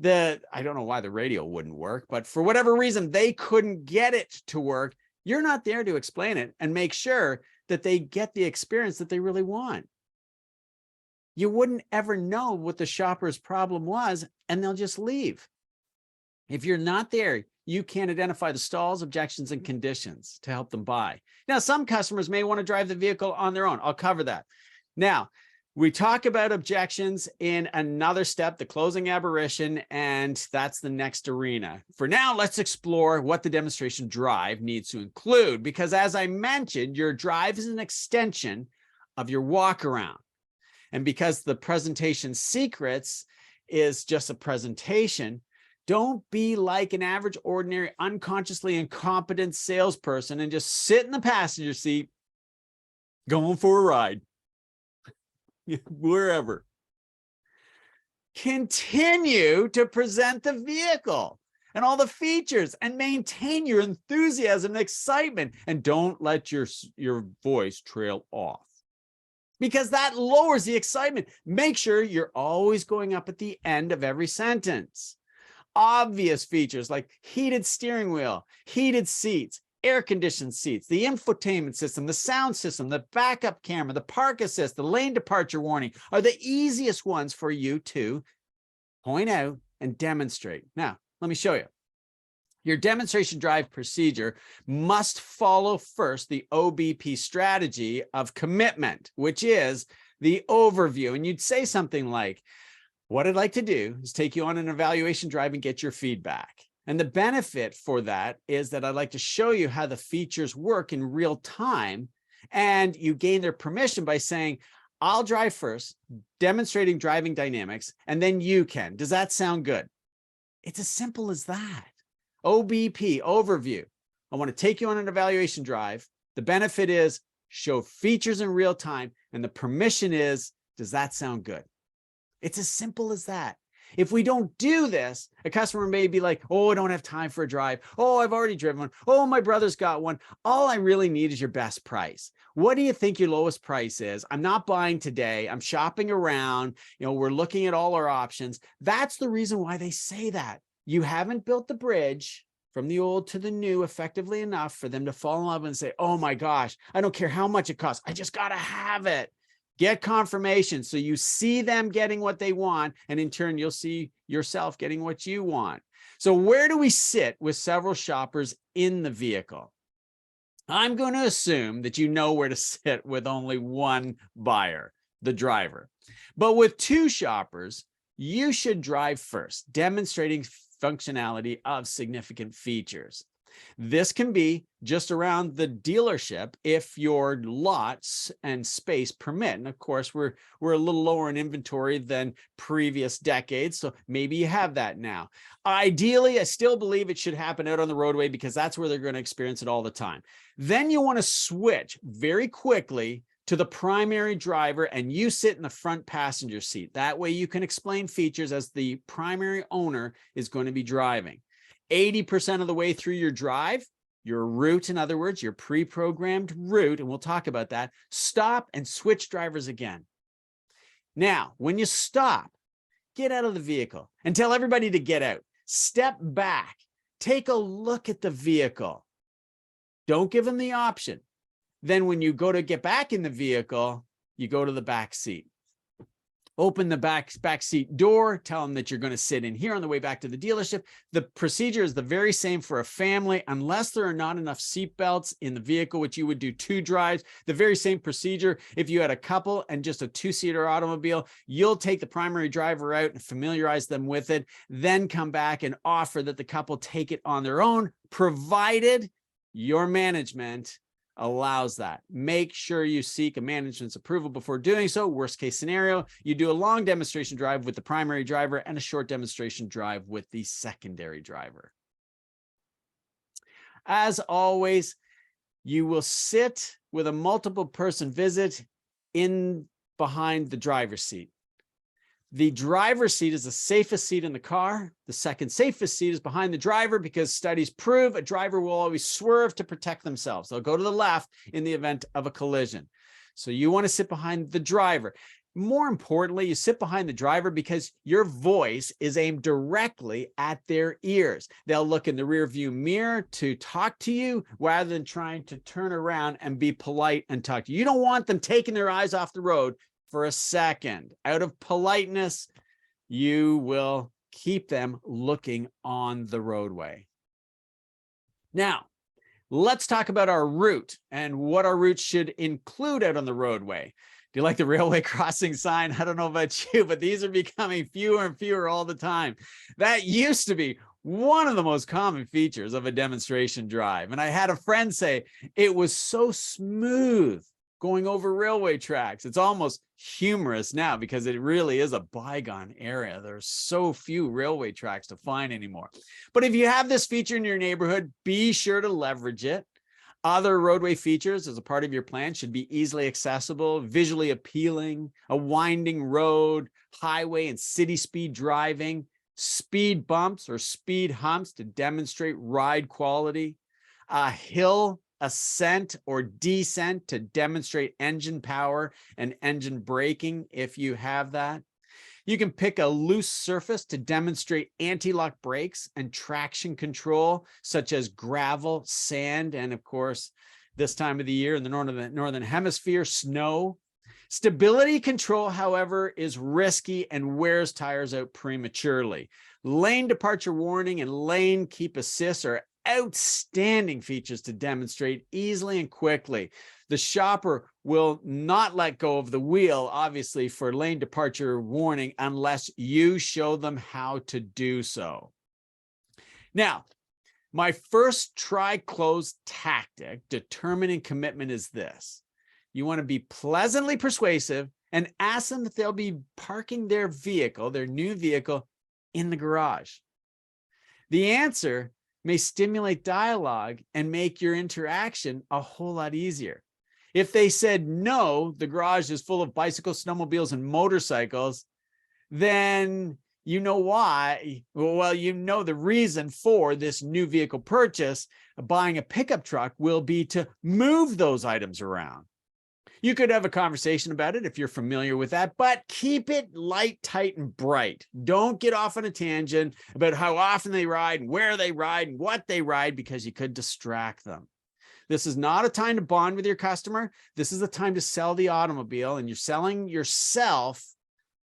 I don't know why the radio wouldn't work, but for whatever reason, they couldn't get it to work. You're not there to explain it and make sure that they get the experience that they really want. You wouldn't ever know what the shopper's problem was, and they'll just leave. If you're not there, you can't identify the stalls, objections, and conditions to help them buy. Now, some customers may want to drive the vehicle on their own. I'll cover that. Now, we talk about objections in another step, the closing aberration, and that's the next arena. For now, let's explore what the demonstration drive needs to include, because as I mentioned, your drive is an extension of your walk around. And because the presentation secrets is just a presentation, don't be like an average, ordinary, unconsciously incompetent salesperson and just sit in the passenger seat going for a ride. Wherever. Continue to present the vehicle and all the features and maintain your enthusiasm and excitement, and don't let your voice trail off, because that lowers the excitement. Make sure you're always going up at the end of every sentence. Obvious features like heated steering wheel, heated seats, air-conditioned seats, the infotainment system, the sound system, the backup camera, the park assist, the lane departure warning are the easiest ones for you to point out and demonstrate. Now, let me show you. Your demonstration drive procedure must follow first the OBP strategy of commitment, which is the overview. And you'd say something like, what I'd like to do is take you on an evaluation drive and get your feedback. And the benefit for that is that I'd like to show you how the features work in real time. And you gain their permission by saying, I'll drive first, demonstrating driving dynamics, and then you can. Does that sound good? It's as simple as that. OBP, overview. I want to take you on an evaluation drive. The benefit is show features in real time. And the permission is, does that sound good? It's as simple as that. If we don't do this, a customer may be like, oh, I don't have time for a drive. Oh, I've already driven one. Oh, my brother's got one. All I really need is your best price. What do you think your lowest price is? I'm not buying today. I'm shopping around. We're looking at all our options. That's the reason why they say that. You haven't built the bridge from the old to the new effectively enough for them to fall in love and say, oh my gosh, I don't care how much it costs. I just got to have it. Get confirmation so you see them getting what they want, and in turn, you'll see yourself getting what you want. So where do we sit with several shoppers in the vehicle? I'm going to assume that you know where to sit with only one buyer, the driver. But with 2 shoppers, you should drive first, demonstrating functionality of significant features. This can be just around the dealership if your lots and space permit. And of course, we're a little lower in inventory than previous decades, so maybe you have that now. Ideally, I still believe it should happen out on the roadway because that's where they're going to experience it all the time. Then you want to switch very quickly to the primary driver, and you sit in the front passenger seat. That way you can explain features as the primary owner is going to be driving. 80% of the way through your drive, your route, in other words, your pre-programmed route, and we'll talk about that, stop and switch drivers again. Now, when you stop, get out of the vehicle and tell everybody to get out. Step back take a look at the vehicle. Don't give them the option. Then when you go to get back in the vehicle, you go to the back seat. Open the back seat door, tell them that you're going to sit in here on the way back to the dealership. The procedure is the very same for a family, unless there are not enough seat belts in the vehicle, which you would do 2 drives. The very same procedure if you had a couple and just a 2-seater automobile. You'll take the primary driver out and familiarize them with it, then come back and offer that the couple take it on their own, provided your management allows that. Make sure you seek a management's approval before doing so. Worst case scenario, you do a long demonstration drive with the primary driver and a short demonstration drive with the secondary driver. As always, you will sit with a multiple person visit in behind the driver's seat. The driver's seat is the safest seat in the car. The second safest seat is behind the driver, because studies prove a driver will always swerve to protect themselves. They'll go to the left in the event of a collision. So you want to sit behind the driver. More importantly, you sit behind the driver because your voice is aimed directly at their ears. They'll look in the rear view mirror to talk to you rather than trying to turn around and be polite and talk to you. You don't want them taking their eyes off the road for a second. Out of politeness, you will keep them looking on the roadway. Now, let's talk about our route and what our route should include out on the roadway. Do you like the railway crossing sign? I don't know about you, but these are becoming fewer and fewer all the time. That used to be one of the most common features of a demonstration drive. And I had a friend say it was so smooth going over railway tracks. It's almost humorous now because it really is a bygone era. There's so few railway tracks to find anymore. But if you have this feature in your neighborhood, be sure to leverage it. Other roadway features as a part of your plan should be easily accessible, visually appealing, a winding road, highway and city speed driving, speed bumps or speed humps to demonstrate ride quality, a hill ascent or descent to demonstrate engine power and engine braking if you have that. You can pick a loose surface to demonstrate anti-lock brakes and traction control, such as gravel, sand, and of course, this time of the year in the northern hemisphere, snow. Stability control, however, is risky and wears tires out prematurely. Lane departure warning and lane keep assist are outstanding features to demonstrate easily and quickly. The shopper will not let go of the wheel, obviously, for lane departure warning unless you show them how to do so. Now, my first try close tactic determining commitment is this. You want to be pleasantly persuasive and ask them if they'll be parking their vehicle, their new vehicle, in the garage. The answer may stimulate dialogue and make your interaction a whole lot easier. If they said no, the garage is full of bicycles, snowmobiles, and motorcycles, then you know why. Well, you know the reason for this new vehicle purchase. Buying a pickup truck will be to move those items around. You could have a conversation about it if you're familiar with that, but keep it light, tight, and bright. Don't get off on a tangent about how often they ride, and where they ride, and what they ride, because you could distract them. This is not a time to bond with your customer. This is the time to sell the automobile, and you're selling yourself,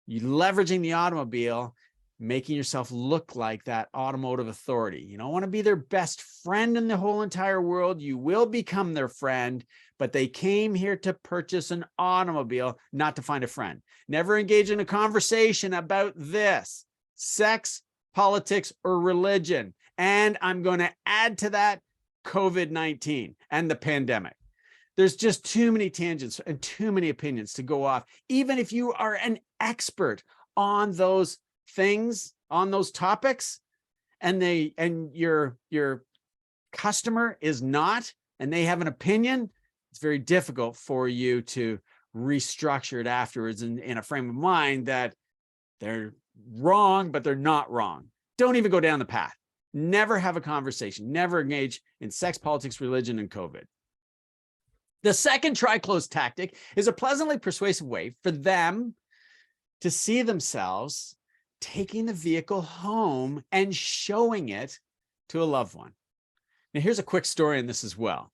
you're leveraging the automobile, making yourself look like that automotive authority. You don't want to be their best friend in the whole entire world. You will become their friend, but they came here to purchase an automobile, not to find a friend. Never engage in a conversation about this, sex, politics, or religion. And I'm going to add to that COVID-19 and the pandemic. There's just too many tangents and too many opinions to go off. Even if you are an expert on those things, on those topics, and your customer is not, and they have an opinion, it's very difficult for you to restructure it afterwards in a frame of mind that they're wrong, but they're not wrong. Don't even go down the path. Never have a conversation. Never engage in sex, politics, religion, and COVID. The second try close tactic is a pleasantly persuasive way for them to see themselves taking the vehicle home and showing it to a loved one. Now, here's a quick story on this as well.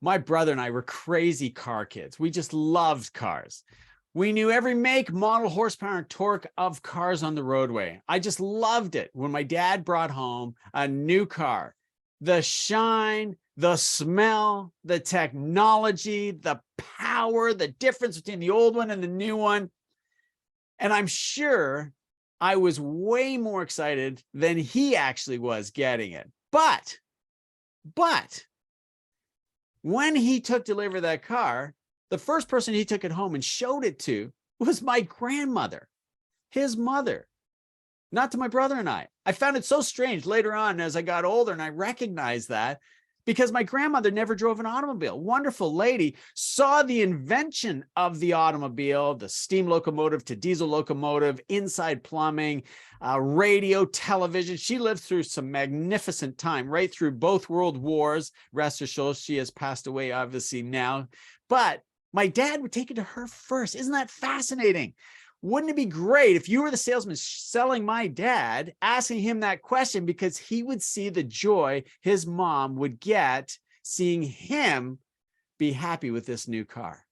My brother and I were crazy car kids. We just loved cars. We knew every make, model, horsepower, and torque of cars on the roadway. I just loved it when my dad brought home a new car. The shine, the smell, the technology, the power, the difference between the old one and the new one. And I'm sure I was way more excited than he actually was getting it. But when he took delivery of that car, the first person he took it home and showed it to was my grandmother, his mother, not to my brother and I. I found it so strange later on as I got older, and I recognized that because my grandmother never drove an automobile. Wonderful lady, saw the invention of the automobile, the steam locomotive to diesel locomotive, inside plumbing, radio, television. She lived through some magnificent time, right through both world wars. Rest assured, she has passed away, obviously, now. But my dad would take it to her first. Isn't that fascinating? Wouldn't it be great if you were the salesman selling my dad, asking him that question, because he would see the joy his mom would get seeing him be happy with this new car.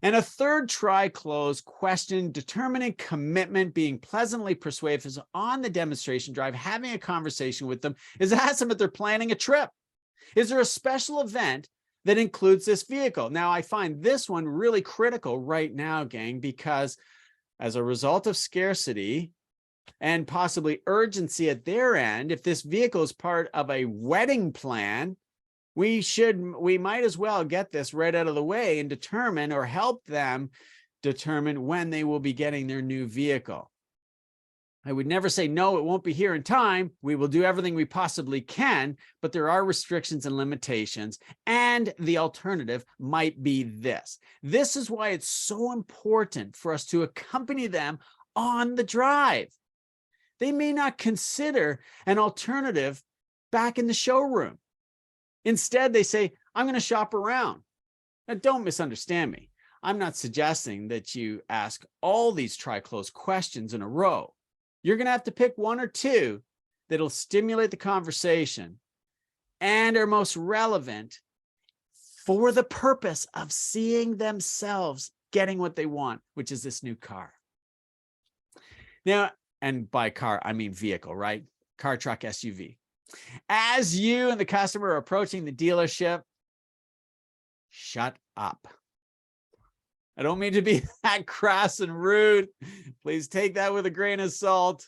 And a third try close question, determining commitment, being pleasantly persuasive on the demonstration drive, having a conversation with them, is ask them if they're planning a trip. Is there a special event that includes this vehicle? Now, I find this one really critical right now, gang, because as a result of scarcity and possibly urgency at their end, if this vehicle is part of a wedding plan, we might as well get this right out of the way and determine, or help them determine, when they will be getting their new vehicle. I would never say, no, it won't be here in time. We will do everything we possibly can, but there are restrictions and limitations. And the alternative might be this. This is why it's so important for us to accompany them on the drive. They may not consider an alternative back in the showroom. Instead, they say, I'm going to shop around. Now, don't misunderstand me. I'm not suggesting that you ask all these try-close questions in a row. You're going to have to pick one or two that'll stimulate the conversation and are most relevant for the purpose of seeing themselves getting what they want, which is this new car. Now, and by car, I mean vehicle, right? Car, truck, SUV. As you and the customer are approaching the dealership, shut up. I don't mean to be that crass and rude. Please take that with a grain of salt.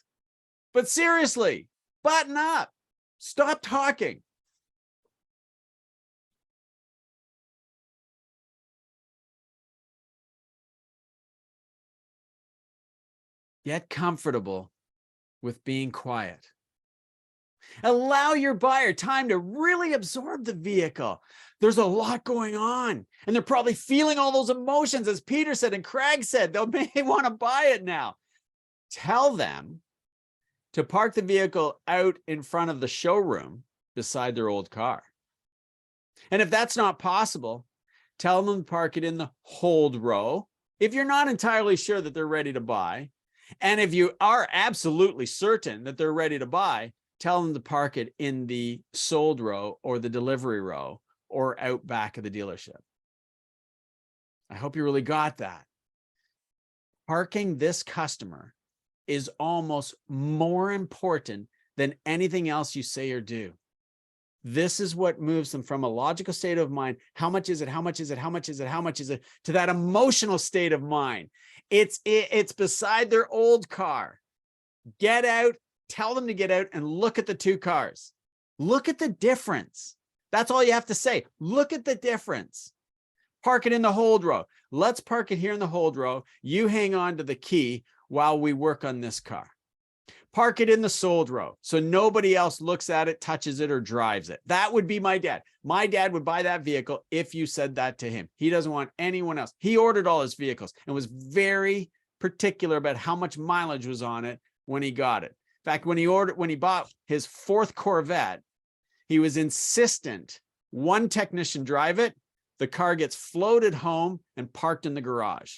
But seriously, button up. Stop talking. Get comfortable with being quiet. Allow your buyer time to really absorb the vehicle. There's a lot going on, and they're probably feeling all those emotions, as Peter said and Craig said. They may want to buy it now. Tell them to park the vehicle out in front of the showroom beside their old car. And if that's not possible, tell them to park it in the hold row if you're not entirely sure that they're ready to buy. And if you are absolutely certain that they're ready to buy, tell them to park it in the sold row or the delivery row or out back of the dealership. I hope you really got that. Parking this customer is almost more important than anything else you say or do. This is what moves them from a logical state of mind. How much is it? How much is it? How much is it? How much is it? To that emotional state of mind. It's beside their old car. Get out. Tell them to get out and look at the two cars. Look at the difference. That's all you have to say. Look at the difference. Park it in the hold row. Let's park it here in the hold row. You hang on to the key while we work on this car. Park it in the sold row so nobody else looks at it, touches it, or drives it. That would be my dad. My dad would buy that vehicle if you said that to him. He doesn't want anyone else. He ordered all his vehicles and was very particular about how much mileage was on it when he got it. In fact, when he bought his 4th Corvette, he was insistent one technician drive it. The car gets floated home and parked in the garage.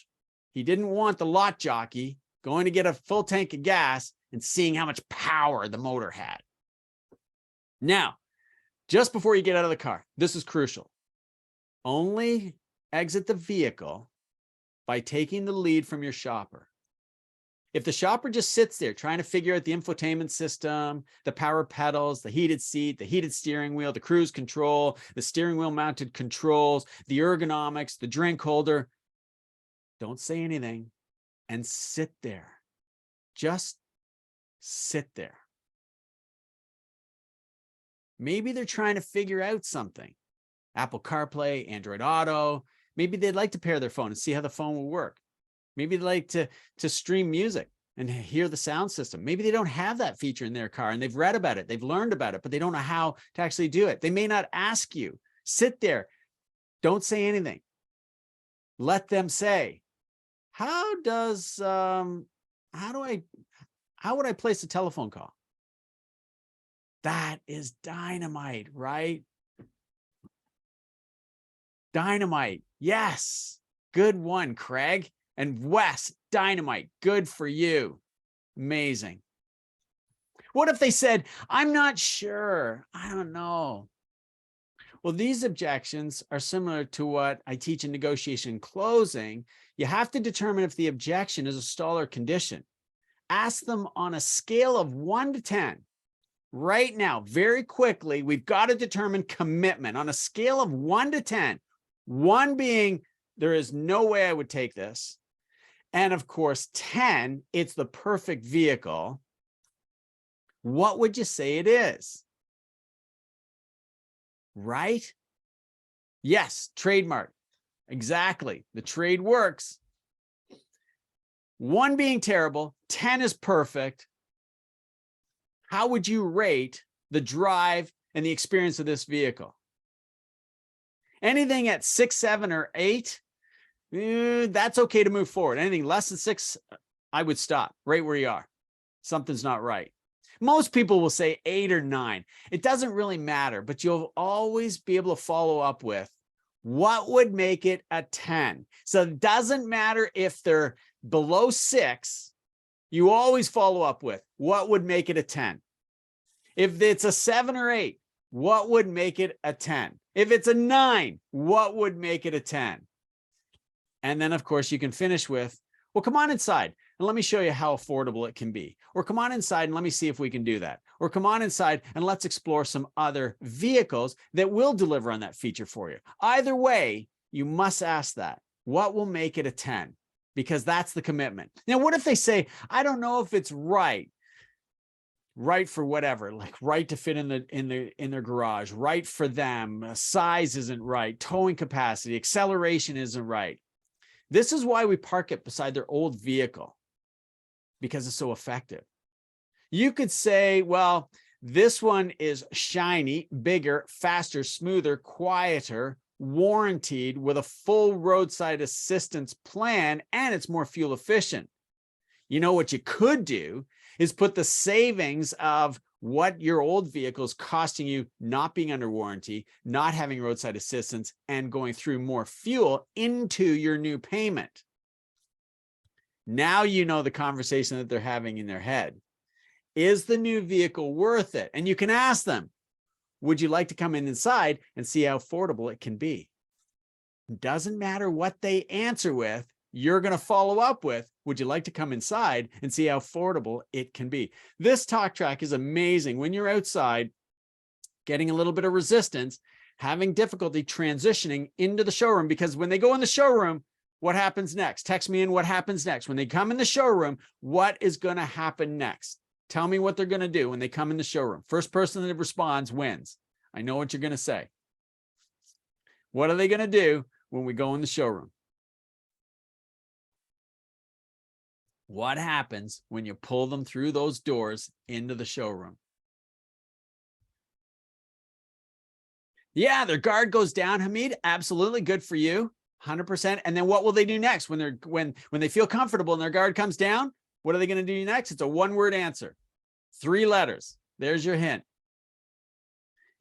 He didn't want the lot jockey going to get a full tank of gas and seeing how much power the motor had. Now, just before you get out of the car, this is crucial. Only exit the vehicle by taking the lead from your shopper. If the shopper just sits there trying to figure out the infotainment system, the power pedals, the heated seat, the heated steering wheel, the cruise control, the steering wheel mounted controls, the ergonomics, the drink holder, don't say anything and sit there. Just sit there. Maybe they're trying to figure out something. Apple CarPlay, Android Auto. Maybe they'd like to pair their phone and see how the phone will work. Maybe they'd like to stream music and hear the sound system. Maybe they don't have that feature in their car and they've read about it, they've learned about it, but they don't know how to actually do it. They may not ask you. Sit there. Don't say anything. Let them say, how would I place a telephone call? That is dynamite, right? Dynamite. Yes. Good one, Craig. And Wes, dynamite. Good for you. Amazing. What if they said, I'm not sure. I don't know. Well, these objections are similar to what I teach in negotiation closing. You have to determine if the objection is a stall or condition. Ask them on a scale of 1 to 10. Right now, very quickly, we've got to determine commitment on a scale of 1 to 10. 1 being, there is no way I would take this. And of course, 10, it's the perfect vehicle. What would you say it is? Right? Yes, trademark. Exactly. The trade works. 1 being terrible, 10 is perfect. How would you rate the drive and the experience of this vehicle? Anything at 6, 7, or 8, that's okay to move forward. Anything less than 6, I would stop right where you are. Something's not right. Most people will say 8 or 9. It doesn't really matter, but you'll always be able to follow up with what would make it a 10. So it doesn't matter if they're below 6, you always follow up with what would make it a 10. If it's a 7 or 8, what would make it a 10? If it's a 9, what would make it a 10? And then, of course, you can finish with, well, come on inside and let me show you how affordable it can be. Or come on inside and let me see if we can do that. Or come on inside and let's explore some other vehicles that will deliver on that feature for you. Either way, you must ask that. What will make it a 10? Because that's the commitment. Now, what if they say, I don't know if it's right for whatever, like right to fit in their garage, right for them, size isn't right, towing capacity, acceleration isn't right. This is why we park it beside their old vehicle, because it's so effective. You could say, well, this one is shiny, bigger, faster, smoother, quieter, warranted with a full roadside assistance plan, and it's more fuel efficient. You know what you could do is put the savings of what your old vehicle is costing you, not being under warranty, not having roadside assistance, and going through more fuel into your new payment. Now you know the conversation that they're having in their head. Is the new vehicle worth it? And you can ask them, would you like to come inside and see how affordable it can be? It doesn't matter what they answer with, you're going to follow up with, would you like to come inside and see how affordable it can be? This talk track is amazing. When you're outside, getting a little bit of resistance, having difficulty transitioning into the showroom, because when they go in the showroom, what happens next? Text me in what happens next. When they come in the showroom, what is going to happen next? Tell me what they're going to do when they come in the showroom. First person that responds wins. I know what you're going to say. What are they going to do when we go in the showroom? What happens when you pull them through those doors into the showroom? Yeah, their guard goes down, Hamid. Absolutely. Good for you. 100%. And then what will they do next when they feel comfortable and their guard comes down? What are they going to do next? It's a one-word answer. 3 letters. There's your hint.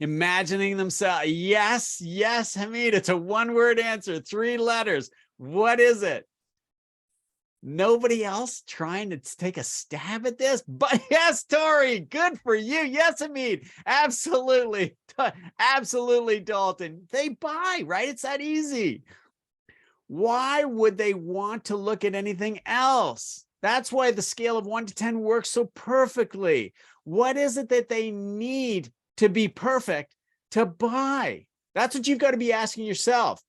Imagining themselves. Yes, Hamid. It's a one-word answer. 3 letters. What is it? Nobody else trying to take a stab at this? But yes, Tori, good for you. Yes, Amit, absolutely. Absolutely, Dalton. They buy, right? It's that easy. Why would they want to look at anything else? That's why the scale of 1 to 10 works so perfectly. What is it that they need to be perfect to buy? That's what you've got to be asking yourself.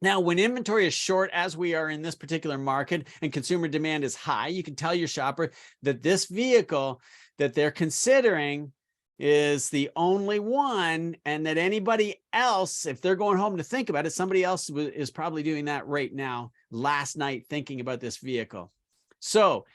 Now, when inventory is short, as we are in this particular market, and consumer demand is high, you can tell your shopper that this vehicle that they're considering is the only one, and that anybody else, if they're going home to think about it, somebody else is probably doing that right now, last night, thinking about this vehicle. So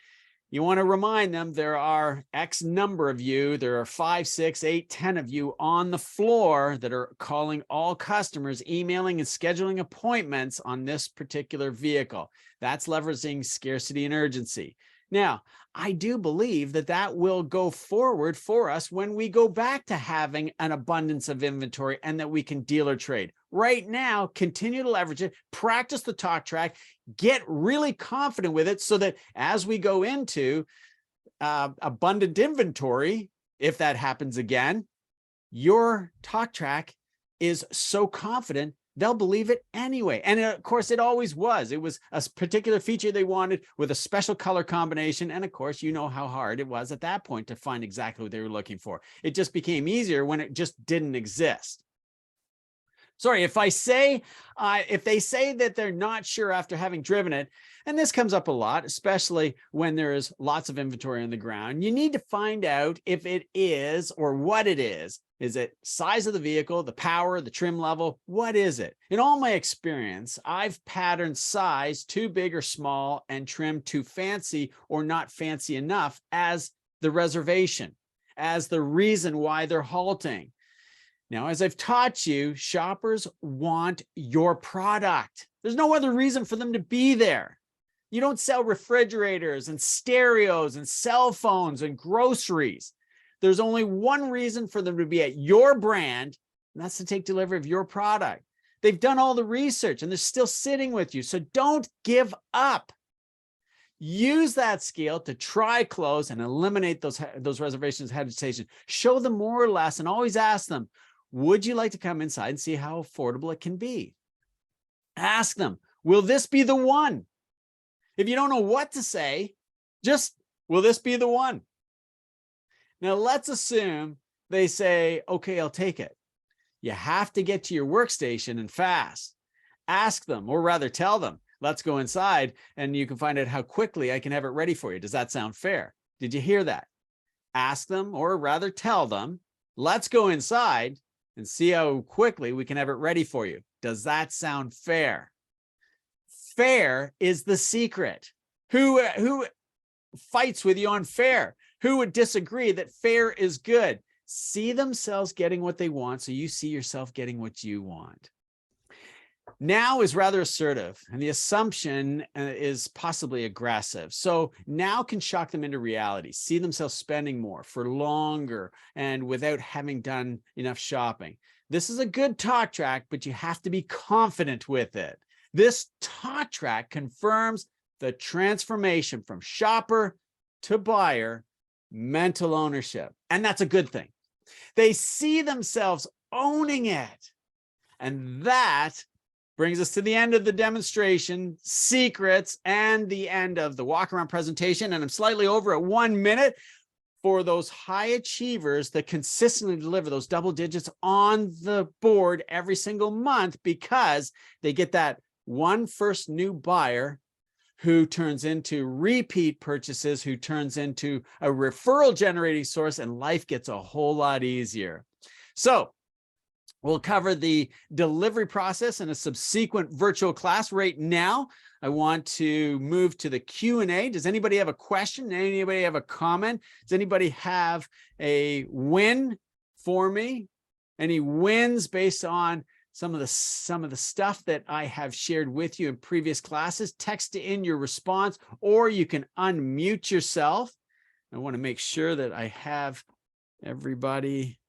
you want to remind them there are X number of you, there are 5, 6, 8, 10 of you on the floor that are calling all customers, emailing and scheduling appointments on this particular vehicle. That's leveraging scarcity and urgency. Now, I do believe that that will go forward for us when we go back to having an abundance of inventory and that we can dealer trade. Right now, continue to leverage it, practice the talk track, get really confident with it so that as we go into abundant inventory, if that happens again, your talk track is so confident they'll believe it anyway. And of course, it always was. It was a particular feature they wanted with a special color combination. And of course, you know how hard it was at that point to find exactly what they were looking for. It just became easier when it just didn't exist. Sorry, if I say, if they say that they're not sure after having driven it, and this comes up a lot, especially when there is lots of inventory on the ground, you need to find out if it is or what it is. Is it size of the vehicle, the power, the trim level? What is it? In all my experience, I've patterned size too big or small and trim too fancy or not fancy enough as the reservation, as the reason why they're halting. Now, as I've taught you, shoppers want your product. There's no other reason for them to be there. You don't sell refrigerators and stereos and cell phones and groceries. There's only one reason for them to be at your brand, and that's to take delivery of your product. They've done all the research and they're still sitting with you. So don't give up. Use that scale to try close and eliminate those reservations hesitation. Show them more or less and always ask them, would you like to come inside and see how affordable it can be? Ask them, will this be the one? If you don't know what to say, just, will this be the one? Now, let's assume they say, okay, I'll take it. You have to get to your workstation and fast. Ask them, or rather tell them, let's go inside and you can find out how quickly I can have it ready for you. Does that sound fair? Did you hear that? Ask them, or rather tell them, let's go inside and see how quickly we can have it ready for you. Does that sound fair? Fair is the secret. Who fights with you on fair? Who would disagree that fair is good? See themselves getting what they want, so you see yourself getting what you want. Now is rather assertive, and the assumption is possibly aggressive. So now can shock them into reality, see themselves spending more for longer and without having done enough shopping. This is a good talk track, but you have to be confident with it. This talk track confirms the transformation from shopper to buyer, mental ownership. And that's a good thing. They see themselves owning it. And that brings us to the end of the demonstration, secrets, and the end of the walk around presentation. And I'm slightly over at 1 minute for those high achievers that consistently deliver those double digits on the board every single month, because they get that one first new buyer who turns into repeat purchases, who turns into a referral generating source, and life gets a whole lot easier. So we'll cover the delivery process in a subsequent virtual class. Right now, I want to move to the Q&A. Does anybody have a question? Anybody have a comment? Does anybody have a win for me? Any wins based on some of the stuff that I have shared with you in previous classes? Text in your response, or you can unmute yourself. I want to make sure that I have everybody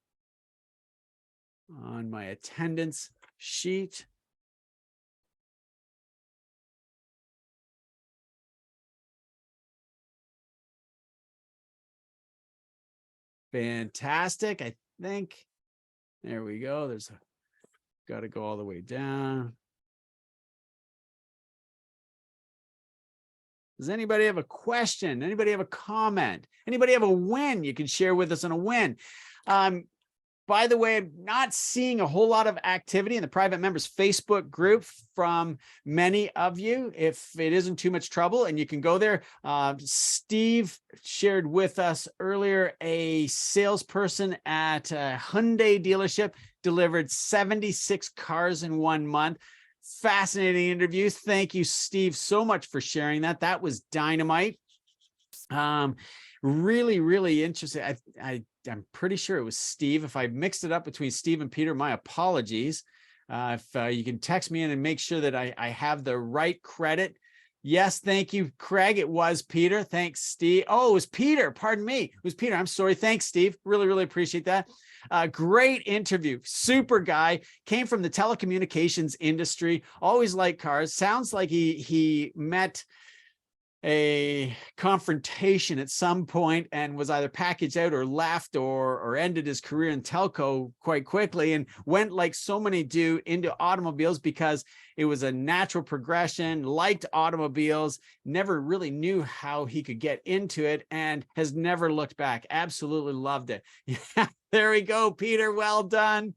on my attendance sheet. Fantastic. I think, there we go. Got to go all the way down. Does anybody have a question? Anybody have a comment? Anybody have a win you can share with us on a win? By the way, I'm not seeing a whole lot of activity in the private members Facebook group from many of you. If it isn't too much trouble, and you can go there. Steve shared with us earlier a salesperson at a Hyundai dealership delivered 76 cars in 1 month. Fascinating interview. Thank you, Steve, so much for sharing that. That was dynamite. Really, really interesting. I'm pretty sure it was Steve. If I mixed it up between Steve and Peter, my apologies. If you can text me in and make sure that I have the right credit. Yes, thank you, Craig. It was Peter. Thanks, Steve. Oh, it was Peter. Pardon me. It was Peter. I'm sorry. Thanks, Steve. Really, really appreciate that. Great interview. Super guy. Came from the telecommunications industry. Always liked cars. Sounds like he met a confrontation at some point and was either packaged out or left or ended his career in telco quite quickly, and went, like so many do, into automobiles because it was a natural progression, liked automobiles, never really knew how he could get into it, and has never looked back. Absolutely loved it. Yeah, there we go, Peter. Well done.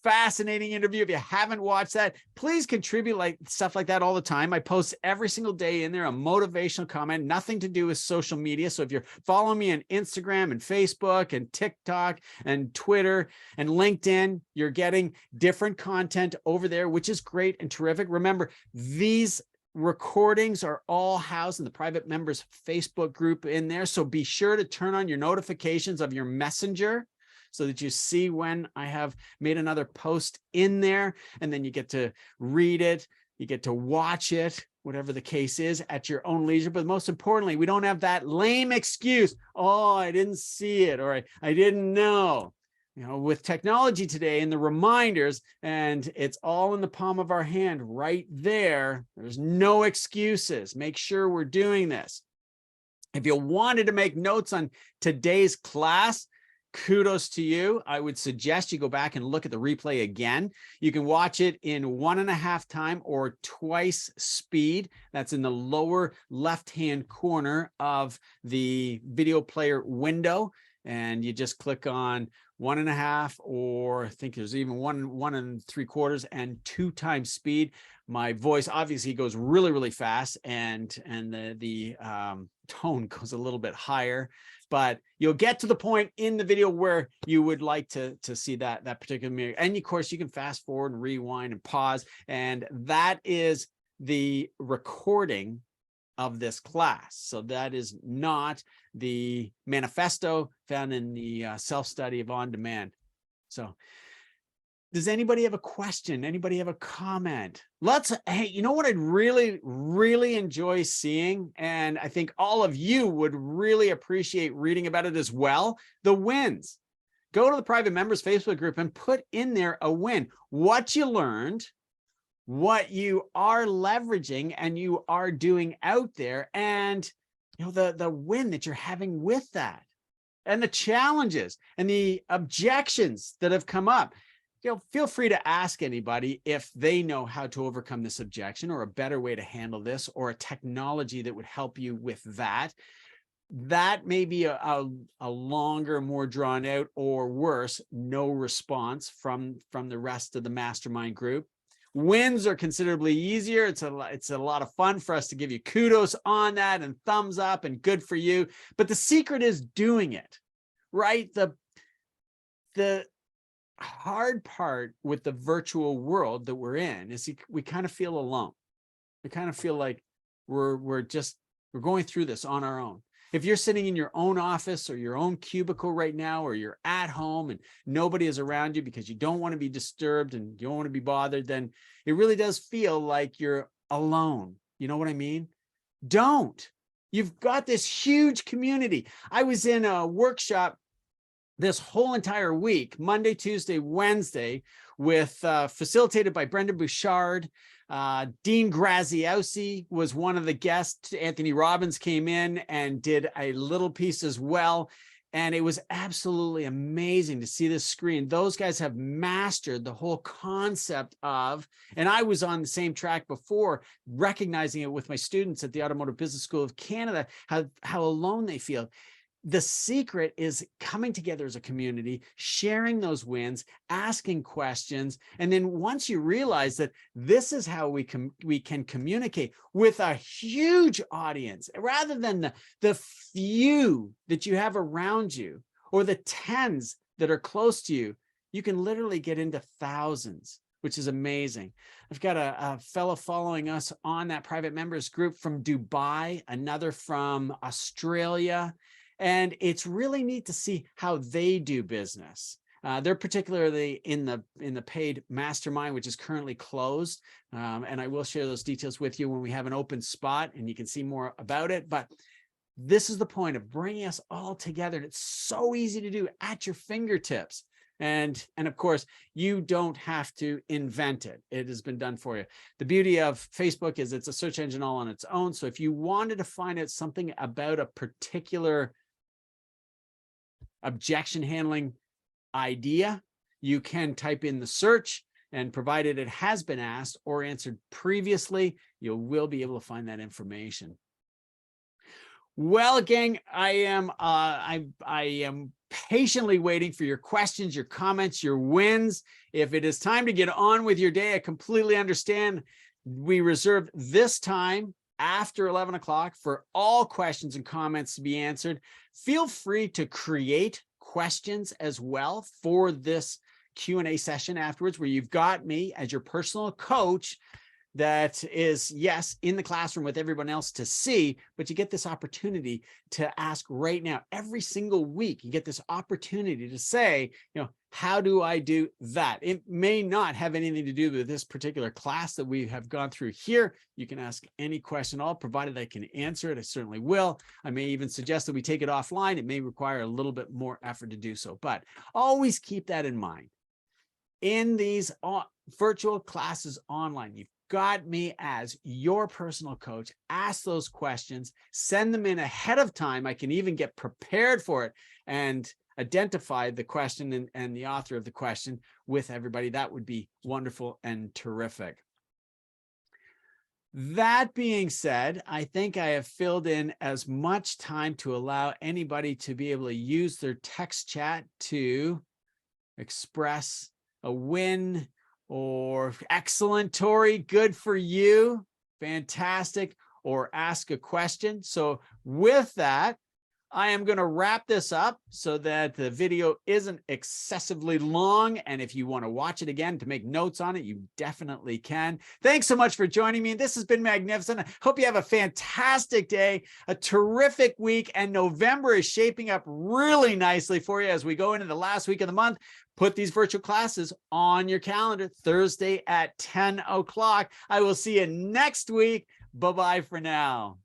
Fascinating interview. If you haven't watched that, please contribute like stuff like that all the time. I post every single day in there a motivational comment, nothing to do with social media. So if you're following me on Instagram and Facebook and TikTok and Twitter and LinkedIn, you're getting different content over there, which is great and terrific. Remember, these recordings are all housed in the private members Facebook group in there. So be sure to turn on your notifications of your messenger so that you see when I have made another post in there, and then you get to read it, you get to watch it, whatever the case is, at your own leisure. But most importantly, we don't have that lame excuse, oh, I didn't see it, or I didn't know. You know, with technology today and the reminders, and it's all in the palm of our hand right there, there's no excuses. Make sure we're doing this. If you wanted to make notes on today's class, kudos to you. I would suggest you go back and look at the replay again. You can watch it in 1.5 time or twice speed. That's in the lower left-hand corner of the video player window. And you just click on 1.5, or I think there's even 1 1.75 and 2 times speed. My voice obviously goes really, really fast, and the tone goes a little bit higher, but you'll get to the point in the video where you would like to see that particular mirror. And of course, you can fast forward and rewind and pause, and that is the recording of this class. So that is not the manifesto found in the self-study of On Demand. So does anybody have a question? Anybody have a comment? Hey, you know what I'd really, really enjoy seeing, and I think all of you would really appreciate reading about it as well, the wins. Go to the private members Facebook group and put in there a win. What you learned, what you are leveraging and you are doing out there, and you know, the win that you're having with that, and the challenges and the objections that have come up. You know, feel free to ask anybody if they know how to overcome this objection, or a better way to handle this, or a technology that would help you with that. That may be a longer, more drawn out, or worse, no response from the rest of the mastermind group. Wins are considerably easier. It's a lot of fun for us to give you kudos on that and thumbs up and good for you. But the secret is doing it, right? The hard part with the virtual world that we're in is we kind of feel alone. We kind of feel like we're going through this on our own. If you're sitting in your own office or your own cubicle right now, or you're at home and nobody is around you because you don't want to be disturbed and you don't want to be bothered, then it really does feel like you're alone. You know what I mean? Don't. You've got this huge community. I was in a workshop this whole entire week, Monday, Tuesday, Wednesday, with facilitated by Brendan Bouchard. Dean Graziosi was one of the guests. Anthony Robbins came in and did a little piece as well. And it was absolutely amazing to see this screen. Those guys have mastered the whole concept of, and I was on the same track before, recognizing it with my students at the Automotive Business School of Canada, how alone they feel. The secret is coming together as a community, sharing those wins, asking questions. And then once you realize that this is how we can communicate with a huge audience, rather than the few that you have around you or the tens that are close to you, you can literally get into thousands, which is amazing. I've got a fellow following us on that private members group from Dubai, another from Australia. And it's really neat to see how they do business. They're particularly in the paid mastermind, which is currently closed. And I will share those details with you when we have an open spot and you can see more about it. But this is the point of bringing us all together. And it's so easy to do at your fingertips. And of course, you don't have to invent it. It has been done for you. The beauty of Facebook is it's a search engine all on its own. So if you wanted to find out something about a particular objection handling idea, you can type in the search, and provided it has been asked or answered previously, you will be able to find that information. Well, gang, I am patiently waiting for your questions, your comments, your wins. If it is time to get on with your day, I completely understand. We reserve this time after 11 o'clock for all questions and comments to be answered. Feel free to create questions as well for this Q&A session afterwards, where you've got me as your personal coach that is, yes, in the classroom with everyone else to see, but you get this opportunity to ask right now. Every single week, you get this opportunity to say, how do I do that? It may not have anything to do with this particular class that we have gone through here. You can ask any question, all provided I can answer it. I certainly will. I may even suggest that we take it offline. It may require a little bit more effort to do so, but always keep that in mind. In these virtual classes online, you've got me as your personal coach. Ask those questions, send them in ahead of time. I can even get prepared for it and identify the question and the author of the question with everybody. That would be wonderful and terrific. That being said, I think I have filled in as much time to allow anybody to be able to use their text chat to express a win, or excellent, Tori, good for you, fantastic, or ask a question. So with that, I am going to wrap this up so that the video isn't excessively long. And if you want to watch it again to make notes on it, you definitely can. Thanks so much for joining me. This has been magnificent. I hope you have a fantastic day, a terrific week, and November is shaping up really nicely for you as we go into the last week of the month. Put these virtual classes on your calendar, Thursday at 10 o'clock. I will see you next week. Bye-bye for now.